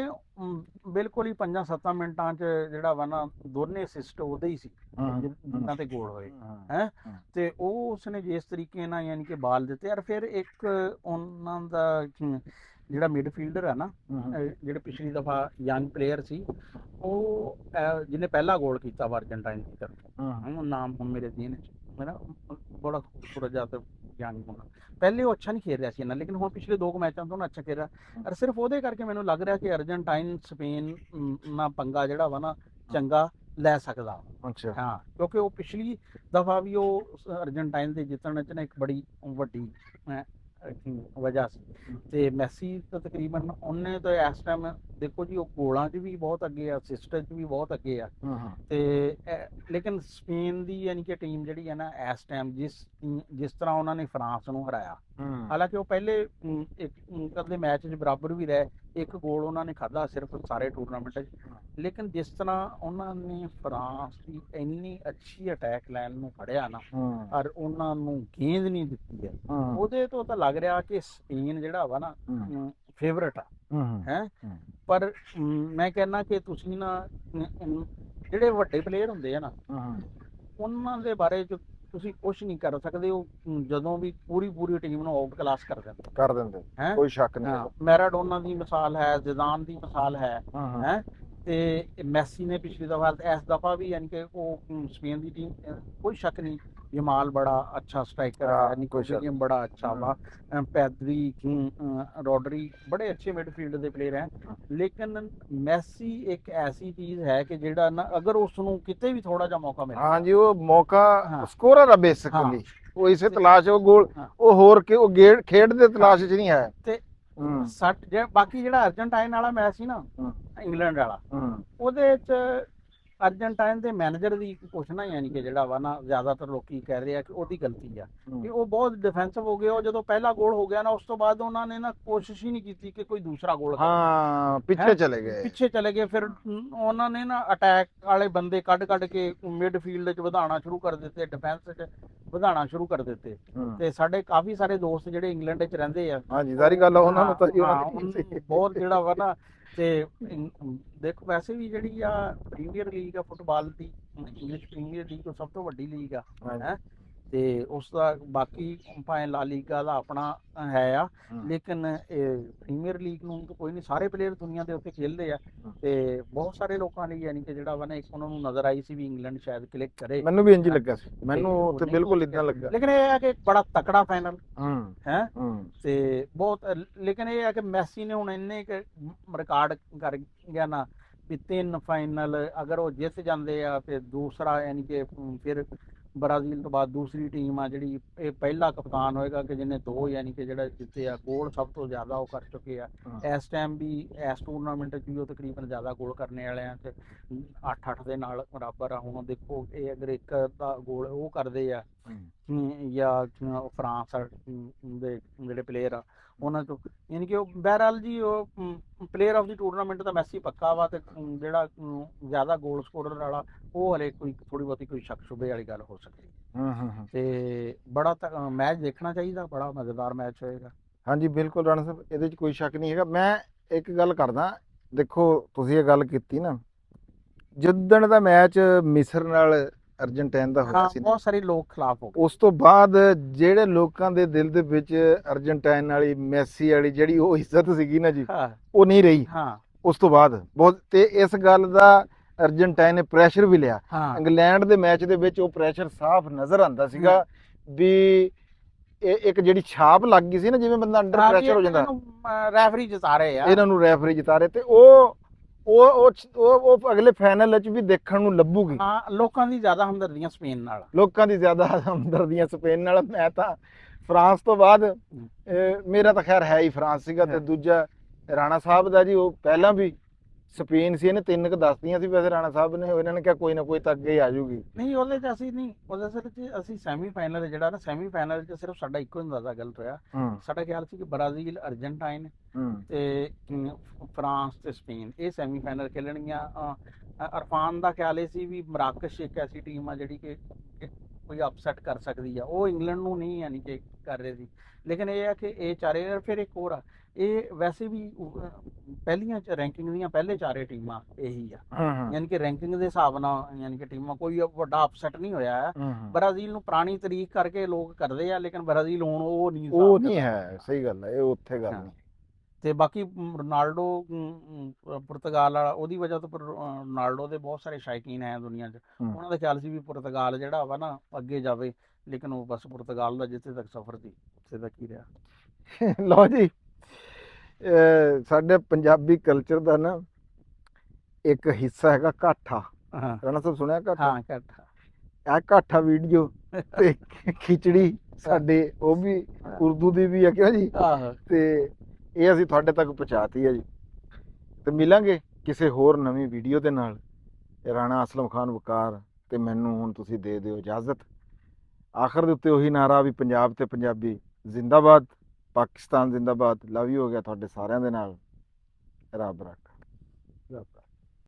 ਬਿਲਕੁਲ ਹੀ 5-7 ਮਿੰਟਾਂ 'ਚ ਜਿਹੜਾ ਵਾ ਨਾ ਦੋਨੇ ਅਸਿਸਟ ਉਹਦੇ ਹੀ ਸੀ ਜਿਨ੍ਹਾਂ ਤੇ ਗੋਲ ਹੋਏ ਹੈ। ਤੇ ਉਹ ਉਸਨੇ ਜਿਸ ਤਰੀਕੇ ਨਾਲ ਯਾਨੀ ਕਿ ਬਾਲ ਦਿੱਤੇ। ਔਰ ਫਿਰ ਇੱਕ ਉਹਨਾਂ ਦਾ ਜਿਹੜਾ ਮਿਡਫੀਲਡਰ ਹੈ ਨਾ, ਜਿਹੜੇ ਪਿਛਲੀ ਦਫਾ ਯੰਗ ਪਲੇਅਰ ਸੀ, ਉਹ ਜਿਹਨੇ ਪਹਿਲਾ ਗੋਲ ਕੀਤਾ ਵਾ ਅਰਜਨਟਾਈਨ ਦੀ ਤਰਫ, ਨਾਮ ਹੁਣ ਮੇਰੇ ਜ਼ਿਹਨ 'ਚ ਮੇਰਾ ਬੜਾ ਖੂਬਸੂਰਤ ਜਿਹਾ ਤੇ ਯੰਗ ਹੋਣਾ, ਪਹਿਲੇ ਉਹ ਅੱਛਾ ਨਹੀਂ ਖੇਡ ਰਿਹਾ ਸੀ ਨਾ, ਲੇਕਿਨ ਹੁਣ ਪਿਛਲੇ 2 ਮੈਚਾਂ ਤੋਂ ਨਾ ਅੱਛਾ ਖੇਡ ਰਿਹਾ। ਔਰ ਸਿਰਫ ਉਹਦੇ ਕਰਕੇ ਮੈਨੂੰ ਲੱਗ ਰਿਹਾ ਕਿ ਅਰਜਨਟਾਈਨ ਸਪੇਨ ਨਾਲ ਪੰਗਾ ਜਿਹੜਾ ਵਾ ਨਾ ਚੰਗਾ ਲੈ ਸਕਦਾ। ਅੱਛਾ ਹਾਂ, ਕਿਉਂਕਿ ਉਹ ਪਿਛਲੀ ਦਫਾ ਵੀ ਉਹ ਅਰਜਨਟਾਈਨ ਦੇ ਜਿੱਤਣ 'ਚ ਨਾ ਇੱਕ ਬੜੀ ਵੱਡੀ ਵਜ੍ਹਾ ਸੀ। ਤੇ ਮੈਸੀ ਤਾਂ ਤਕਰੀਬਨ ਉਹਨੇ ਤਾਂ ਇਸ ਟਾਈਮ ਦੇਖੋ ਜੀ ਉਹ ਗੋਲਾਂ 'ਚ ਵੀ ਬਹੁਤ ਅੱਗੇ ਆ, ਅਸਿਸਟ 'ਚ ਵੀ ਬਹੁਤ ਅੱਗੇ ਆ। ਤੇ ਲੇਕਿਨ ਸਪੇਨ ਦੀ ਯਾਨੀ ਕਿ ਟੀਮ ਜਿਹੜੀ ਹੈ ਨਾ ਇਸ ਟਾਈਮ ਜਿਸ ਤਰ੍ਹਾਂ ਉਹਨਾਂ ਨੇ ਫਰਾਂਸ ਨੂੰ ਹਰਾਇਆ, ਹਾਲਾਂਕਿ ਉਹ ਪਹਿਲੇ ਇੱਕ ਅੱਧੇ ਮੈਚ 'ਚ ਬਰਾਬਰ ਵੀ ਰਹੇ, 1 ਗੋਲ ਉਹਨਾਂ ਨੇ ਖਾਧਾ ਸਿਰਫ ਸਾਰੇ ਟੂਰਨਾਮੈਂਟ 'ਚ, ਲੇਕਿਨ ਜਿਸ ਤਰ੍ਹਾਂ ਉਹਨਾਂ ਨੇ ਫਰਾਂਸ ਦੀ ਇੰਨੀ ਅੱਛੀ ਅਟੈਕ ਲਾਈਨ ਨੂੰ ਫੜਿਆ ਨਾ, ਔਰ ਉਹਨਾਂ ਨੂੰ ਗੇਂਦ ਨਹੀਂ ਦਿੱਤੀ ਹੈ, ਉਹਦੇ ਤੋਂ ਤਾਂ ਲੱਗ ਰਿਹਾ ਕਿ ਸਪੇਨ ਜਿਹੜਾ ਵਾ ਨਾ ਫੇਵਰਟ ਆ ਹੈ। ਪਰ ਮੈਂ ਕਹਿੰਦਾ ਕਿ ਤੁਸੀਂ ਨਾ ਜਿਹੜੇ ਵੱਡੇ ਪਲੇਅਰ ਹੁੰਦੇ ਆ ਨਾ, ਉਹਨਾਂ ਦੇ ਬਾਰੇ 'ਚ ਤੁਸੀਂ ਕੁਛ ਨਹੀਂ ਕਰ ਸਕਦੇ। ਉਹ ਜਦੋਂ ਵੀ ਪੂਰੀ ਟੀਮ ਨੂੰ ਆਊਟ ਕਲਾਸ ਕਰ ਦਿੰਦੇ ਹੈ, ਕੋਈ ਸ਼ੱਕ ਨਹੀਂ। ਮੈਰਾਡੋਨਾ ਦੀ ਮਿਸਾਲ ਹੈ, ਜ਼ਿਦਾਨ ਦੀ ਮਿਸਾਲ ਹੈ ਹੈ। ਤੇ ਮੈਸੀ ਨੇ ਪਿਛਲੀ ਦਫਾ ਇਸ ਦਫਾ ਵੀ ਯਾਨੀ ਕਿ ਉਹ ਸਪੇਨ ਦੀ ਟੀਮ, ਕੋਈ ਸ਼ੱਕ ਨਹੀਂ ਜਮਾਲ ਬੜਾ ਅੱਛਾ ਸਟ੍ਰਾਈਕਰ ਹੈ, ਨਿਕੋ ਵਿਲੀਅਮ ਬੜਾ ਅੱਛਾ ਵਾ, ਪੈਦਰੀ, ਰੋਡਰੀ ਬੜੇ ਅੱਛੇ ਮਿਡਫੀਲਡ ਦੇ ਪਲੇਅਰ ਹੈ। ਲੇਕਿਨ ਮੈਸੀ ਇੱਕ ਐਸੀ ਚੀਜ਼ ਹੈ ਕਿ ਜਿਹੜਾ ਨਾ ਅਗਰ ਉਸ ਨੂੰ ਕਿਤੇ ਵੀ ਥੋੜਾ ਜਿਹਾ ਮੌਕਾ ਮਿਲੇ, ਹਾਂਜੀ ਉਹ ਮੌਕਾ ਸਕੋਰਰ ਆ ਬੇਸਿਕਲੀ, ਉਹ ਇਸੇ ਤਲਾਸ਼ ਉਹ ਗੋਲ ਉਹ ਹੋਰ ਕਿ ਉਹ ਖੇਡ ਦੇ ਤਲਾਸ਼ 'ਚ ਨਹੀਂ ਹੈ। ਤੇ ਬਾਕੀ ਜਿਹੜਾ ਅਰਜਨਟਾਈਨ ਵਾਲਾ ਮੈਚ ਸੀ ਨਾ, ਇੰਗਲੈਂਡ ਵਾਲਾ, ਉਹਦੇ ਚ ਅਰਜਨਟਾਈਨ ਦੇ ਮੈਨੇਜਰ ਦੀ ਪੁੱਛਣਾ, ਯਾਨੀ ਕਿ ਜਿਹੜਾ ਵਾ ਨਾ ਜ਼ਿਆਦਾਤਰ ਲੋਕੀ ਕਹਿ ਰਹੇ ਆ ਕਿ ਉਹਦੀ ਗਲਤੀ ਆ ਕਿ ਉਹ ਬਹੁਤ ਡਿਫੈਂਸਿਵ ਹੋ ਗਏ। ਉਹ ਜਦੋਂ ਪਹਿਲਾ ਗੋਲ ਹੋ ਗਿਆ ਨਾ, ਉਸ ਤੋਂ ਬਾਅਦ ਉਹਨਾਂ ਨੇ ਨਾ ਕੋਸ਼ਿਸ਼ ਹੀ ਨਹੀਂ ਕੀਤੀ ਕਿ ਕੋਈ ਦੂਸਰਾ ਗੋਲ ਪਿੱਛੇ ਚਲੇ ਗਏ। ਫਿਰ ਉਹਨਾਂ ਨੇ ਨਾ ਅਟੈਕ ਵਾਲੇ ਬੰਦੇ ਕੱਢ ਕੇ ਮਿਡਫੀਲਡ 'ਚ ਵਧਾਉਣਾ ਸ਼ੁਰੂ ਕਰ ਦਿੱਤੇ, ਡਿਫੈਂਸ 'ਚ ਵਧਾਉਣਾ ਸ਼ੁਰੂ ਕਰ ਦਿੱਤੇ। ਤੇ ਸਾਡੇ ਕਾਫੀ ਸਾਰੇ ਦੋਸਤ ਜਿਹੜੇ ਇੰਗਲੈਂਡ 'ਚ ਰਹਿੰਦੇ ਆ, ਹਾਂਜੀ ਸਾਰੀ ਗੱਲ ਉਹਨਾਂ ਨੂੰ ਤਾਂ ਬਹੁਤ ਜਿਹੜਾ ਵਾ ਨਾ, ਤੇ ਦੇਖੋ ਵੈਸੇ ਵੀ ਜਿਹੜੀ ਆ ਪ੍ਰੀਮੀਅਰ ਲੀਗ ਆ ਫੁੱਟਬਾਲ ਦੀ, ਇੰਗਲਿਸ਼ ਪ੍ਰੀਮੀਅਰ ਲੀਗ ਉਹ ਸਭ ਤੋਂ ਵੱਡੀ ਲੀਗ ਆ ਹੈ, ਤੇ ਉਸ ਦਾ ਬਾਕੀ ਭਾਵੇਂ ਲਾ ਲੀਗਾ ਦਾ ਆਪਣਾ ਹੈ ਆ, ਲੇਕਿਨ ਇਹ ਪ੍ਰੀਮੀਅਰ ਲੀਗ ਨੂੰ ਕੋਈ ਨਹੀਂ, ਸਾਰੇ ਪਲੇਅਰ ਦੁਨੀਆ ਦੇ ਉੱਤੇ ਖੇਡਦੇ ਆ। ਤੇ ਬਹੁਤ ਸਾਰੇ ਲੋਕਾਂ ਲਈ ਯਾਨੀ ਕਿ ਜਿਹੜਾ ਵਾ ਨਾ, ਇੱਕ ਉਹਨਾਂ ਨੂੰ ਨਜ਼ਰ ਆਈ ਸੀ ਵੀ ਇੰਗਲੈਂਡ ਸ਼ਾਇਦ ਕਲਿੱਕ ਕਰੇ। ਮੈਨੂੰ ਵੀ ਇੰਜ ਲੱਗਾ ਸੀ, ਮੈਨੂੰ ਤੇ ਬਿਲਕੁਲ ਇਦਾਂ ਲੱਗਾ, ਲੇਕਿਨ ਇਹ ਹੈ ਕਿ ਬੜਾ ਤਕੜਾ ਫਾਈਨਲ ਹੈ ਤੇ ਬਹੁਤ। ਲੇਕਿਨ ਇਹ ਹੈ ਕਿ ਮੈਸੀ ਨੇ ਹੁਣ ਇੰਨੇ ਰਿਕਾਰਡ ਕਰ ਗਿਆ ਨਾ ਵੀ 3 ਫਾਈਨਲ, ਅਗਰ ਉਹ ਜਿੱਤ ਜਾਂਦੇ ਆ ਤੇ ਦੂਸਰਾ, ਯਾਨੀ ਕਿ ਫਿਰ ਬ੍ਰਾਜ਼ੀਲ ਤੋਂ ਬਾਅਦ ਦੂਸਰੀ ਟੀਮ ਆ ਜਿਹੜੀ, ਇਹ ਪਹਿਲਾ ਕਪਤਾਨ ਹੋਏਗਾ ਕਿ ਜਿਹਨੇ 2 ਯਾਨੀ ਕਿ ਜਿਹੜਾ ਜਿੱਤੇ ਆ ਗੋਲ ਸਭ ਤੋਂ ਜ਼ਿਆਦਾ ਉਹ ਕਰ ਚੁੱਕੇ ਆ ਇਸ ਟਾਈਮ ਵੀ, ਇਸ ਟੂਰਨਾਮੈਂਟ 'ਚ ਵੀ ਉਹ ਤਕਰੀਬਨ ਜ਼ਿਆਦਾ ਗੋਲ ਕਰਨੇ ਵਾਲੇ ਆ ਤੇ 8-8 ਦੇ ਨਾਲ ਬਰਾਬਰ ਆ। ਹੁਣ ਦੇਖੋ ਇਹ ਅਗਰ ਇੱਕ ਦਾ ਗੋਲ ਉਹ ਕਰਦੇ ਆ ਜਾਂ ਫਰਾਂਸ ਦੇ ਜਿਹੜੇ ਪਲੇਅਰ ਆ ਉਹਨਾਂ ਤੋਂ, ਯਾਨੀ ਕਿ ਉਹ ਬਹਿਰਹਾਲ ਜੀ ਉਹ ਪਲੇਅਰ ਆਫ ਦੀ ਟੂਰਨਾਮੈਂਟ ਦਾ ਮੈਸੀ ਪੱਕਾ ਵਾ, ਤੇ ਜਿਹੜਾ ਜ਼ਿਆਦਾ ਗੋਲ ਸਕੋਰਰ ਵਾਲਾ ਉਹ ਹਲੇ ਕੋਈ ਥੋੜੀ ਬਹੁਤੀ ਕੋਈ ਸ਼ੱਕ ਸ਼ੁਬੇ ਵਾਲੀ ਗੱਲ ਹੋ ਸਕਦੀ। ਤੇ ਬੜਾ ਮੈਚ ਦੇਖਣਾ ਚਾਹੀਦਾ, ਬੜਾ ਮਜ਼ੇਦਾਰ ਮੈਚ ਹੋਏਗਾ। ਹਾਂਜੀ ਬਿਲਕੁਲ ਰਾਣਾ ਸਾਹਿਬ, ਇਹਦੇ 'ਚ ਕੋਈ ਸ਼ੱਕ ਨਹੀਂ ਹੈਗਾ। ਮੈਂ ਇੱਕ ਗੱਲ ਕਰਦਾ, ਦੇਖੋ ਤੁਸੀਂ ਇਹ ਗੱਲ ਕੀਤੀ ਨਾ, ਜਿੱਦਣ ਦਾ ਮੈਚ ਮਿਸਰ ਨਾਲ ਅਰਜਨਟਾਈਨ ਦਾ ਹੋਇਆ ਸੀ, ਬਹੁਤ ਸਾਰੇ ਲੋਕ ਖਿਲਾਫ ਹੋ ਗਏ। ਉਸ ਤੋਂ ਬਾਅਦ ਜਿਹੜੇ ਲੋਕਾਂ ਦੇ ਦਿਲ ਦੇ ਵਿੱਚ ਅਰਜਨਟਾਈਨ ਵਾਲੀ, ਮੈਸੀ ਵਾਲੀ ਜਿਹੜੀ ਉਹ ਇੱਜ਼ਤ ਸੀਗੀ ਨਾ ਜੀ, ਉਹ ਨਹੀਂ ਰਹੀ ਉਸ ਤੋਂ ਬਾਅਦ ਬਹੁਤ। ਤੇ ਇਸ ਗੱਲ ਦਾ ਅਰਜਨਟਾਈਨ ਨੇ ਪ੍ਰੈਸ਼ਰ ਵੀ ਲਿਆ। ਇੰਗਲੈਂਡ ਦੇ ਮੈਚ ਦੇ ਵਿੱਚ ਉਹ ਪ੍ਰੈਸ਼ਰ ਸਾਫ਼ ਨਜ਼ਰ ਆਉਂਦਾ ਸੀਗਾ ਵੀ ਇਹ ਇੱਕ ਜਿਹੜੀ ਛਾਪ ਲੱਗ ਗਈ ਸੀ ਨਾ, ਜਿਵੇਂ ਬੰਦਾ ਅੰਡਰ ਪ੍ਰੈਸ਼ਰ ਹੋ ਜਾਂਦਾ, ਰੈਫਰੀ ਜਿਤਾ ਰਹੇ ਆ, ਇਹਨਾਂ ਨੂੰ ਰੈਫਰੀ ਜਿਤਾ ਰਹੇ, ਤੇ ਉਹ ਅਗਲੇ ਫਾਈਨਲ ਵਿੱਚ ਵੀ ਦੇਖਣ ਨੂੰ ਲੱਭੂਗੀ। ਲੋਕਾਂ ਦੀ ਜ਼ਿਆਦਾ ਹਮਦਰਦੀਆਂ ਸਪੇਨ ਨਾਲ, ਮੈਂ ਤਾਂ ਫਰਾਂਸ ਤੋਂ ਬਾਅਦ, ਮੇਰਾ ਤਾਂ ਖੈਰ ਹੈ ਹੀ ਫਰਾਂਸ ਸੀਗਾ, ਤੇ ਦੂਜਾ ਰਾਣਾ ਸਾਹਿਬ ਦਾ ਜੀ, ਉਹ ਪਹਿਲਾਂ ਵੀ ਸਪੇਨ ਸੀ, ਇਹਨੇ 3 ਕੁ ਦੱਸਦੀਆਂ ਸੀ ਵੈਸੇ ਰਾਣਾ ਸਾਹਿਬ ਨੇ, ਇਹਨਾਂ ਨੇ ਕਿਹਾ ਕੋਈ ਨਾ ਕੋਈ ਤਾਂ ਅੱਗੇ ਹੀ ਆ ਜਾਊਗੀ। ਨਹੀਂ ਉਹਦੇ 'ਚ ਅਸੀਂ ਨਹੀਂ, ਉਹਦੇ ਸਿਰ 'ਚ ਅਸੀਂ ਸੈਮੀਫਾਈਨਲ ਜਿਹੜਾ ਨਾ, ਸੈਮੀਫਾਈਨਲ 'ਚ ਸਿਰਫ ਸਾਡਾ ਇੱਕੋ ਅੰਦਾਜ਼ਾ ਗਲਤ ਹੋਇਆ। ਸਾਡਾ ਖਿਆਲ ਸੀ ਕਿ ਬ੍ਰਾਜ਼ੀਲ, ਅਰਜਨਟਾਈਨ ਤੇ ਫਰਾਂਸ ਤੇ ਸਪੇਨ ਇਹ ਸੈਮੀਫਾਈਨਲ ਖੇਲਣਗੀਆਂ। ਅਰਫਾਨ ਦਾ ਖਿਆਲ ਇਹ ਸੀ ਵੀ ਮਰਾਕਸ਼ ਇੱਕ ਐਸੀ ਟੀਮ ਆ ਜਿਹੜੀ ਕਿ ਕੋਈ ਅਪਸੈਟ ਕਰ ਸਕਦੀ ਆ, ਉਹ ਇੰਗਲੈਂਡ ਨੂੰ ਨਹੀਂ ਯਾਨੀ ਕਿ ਕਰ ਰਹੇ ਸੀ। ਲੇਕਿਨ ਇਹ ਆ ਕਿ ਇਹ ਚਾਰੇ, ਫਿਰ ਇੱਕ ਹੋਰ ਆ, ਇਹ ਵੈਸੇ ਵੀ ਪਹਿਲੀਆਂ ਰੈਂਕਿੰਗ ਦੀਆਂ ਪਹਿਲੇ 4 ਟੀਮਾਂ ਇਹੀ ਆ, ਯਾਨੀ ਕਿ ਰੈਂਕਿੰਗ ਦੇ ਹਿਸਾਬ ਨਾਲ, ਯਾਨੀ ਕਿ ਟੀਮਾਂ ਕੋਈ ਵੱਡਾ ਅਪਸੈਟ ਨਹੀਂ ਹੋਇਆ ਹੈ। ਬ੍ਰਾਜ਼ੀਲ ਨੂੰ ਪੁਰਾਣੀ ਤਰੀਕ ਕਰਕੇ ਲੋਕ ਕਰਦੇ ਆ, ਲੇਕਿਨ ਬ੍ਰਾਜ਼ੀਲ ਹੁਣ ਉਹ ਨਹੀਂ ਹੈ। ਸਹੀ ਗੱਲ ਹੈ, ਇਹ ਉੱਥੇ ਗੱਲ ਨਹੀਂ। ਤੇ ਬਾਕੀ ਰੋਨਾਲਡੋ ਪੁਰਤਗਾਲ ਵਾਲਾ, ਉਹਦੀ ਵਜ੍ਹਾ ਤੋਂ ਰੋਨਾਲਡੋ ਦੇ ਬਹੁਤ ਸਾਰੇ ਸ਼ਾਇਕੀਨ ਹੈ ਦੁਨੀਆ 'ਚ, ਉਹਨਾਂ ਦਾ ਖਿਆਲ ਸੀ ਵੀ ਪੁਰਤਗਾਲ ਜਿਹੜਾ ਵਾ ਨਾ ਅੱਗੇ ਜਾਵੇ, ਲੇਕਿਨ ਉਹ ਬਸ ਪੁਰਤਗਾਲ ਦਾ ਜਿੱਥੇ ਤੱਕ ਸਫ਼ਰ ਸੀ ਉੱਥੇ ਤੱਕ ਹੀ ਰਿਹਾ। ਲਓ ਜੀ, ਸਾਡੇ ਪੰਜਾਬੀ ਕਲਚਰ ਦਾ ਨਾ ਇੱਕ ਹਿੱਸਾ ਹੈਗਾ ਕਾਠਾ। ਰਾਣਾ ਸਾਹਿਬ ਸੁਣਿਆ ਕਾਠਾ? ਇਹ ਕਾਠਾ ਵੀਡੀਓ ਤੇ ਖਿਚੜੀ ਸਾਡੇ, ਉਹ ਵੀ ਉਰਦੂ ਦੀ ਵੀ ਹੈ ਕਿਉਂ ਜੀ, ਤੇ ਇਹ ਅਸੀਂ ਤੁਹਾਡੇ ਤੱਕ ਪਹੁੰਚਾਤੀ ਹੈ ਜੀ। ਤੇ ਮਿਲਾਂਗੇ ਕਿਸੇ ਹੋਰ ਨਵੀਂ ਵੀਡੀਓ ਦੇ ਨਾਲ। ਰਾਣਾ ਅਸਲਮ ਖਾਨ ਵਕਾਰ ਤੇ ਮੈਨੂੰ ਹੁਣ ਤੁਸੀਂ ਦੇ ਦਿਓ ਇਜਾਜ਼ਤ। ਆਖਰ ਦੇ ਉੱਤੇ ਉਹੀ ਨਾਰਾ ਵੀ ਪੰਜਾਬ ਤੇ ਪੰਜਾਬੀ ਜ਼ਿੰਦਾਬਾਦ, ਪਾਕਿਸਤਾਨ ਜ਼ਿੰਦਾਬਾਦ। ਲਵ ਯੂ ਹੋ ਗਿਆ ਤੁਹਾਡੇ ਸਾਰਿਆਂ ਦੇ ਨਾਲ। ਰੱਬ ਰੱਖ।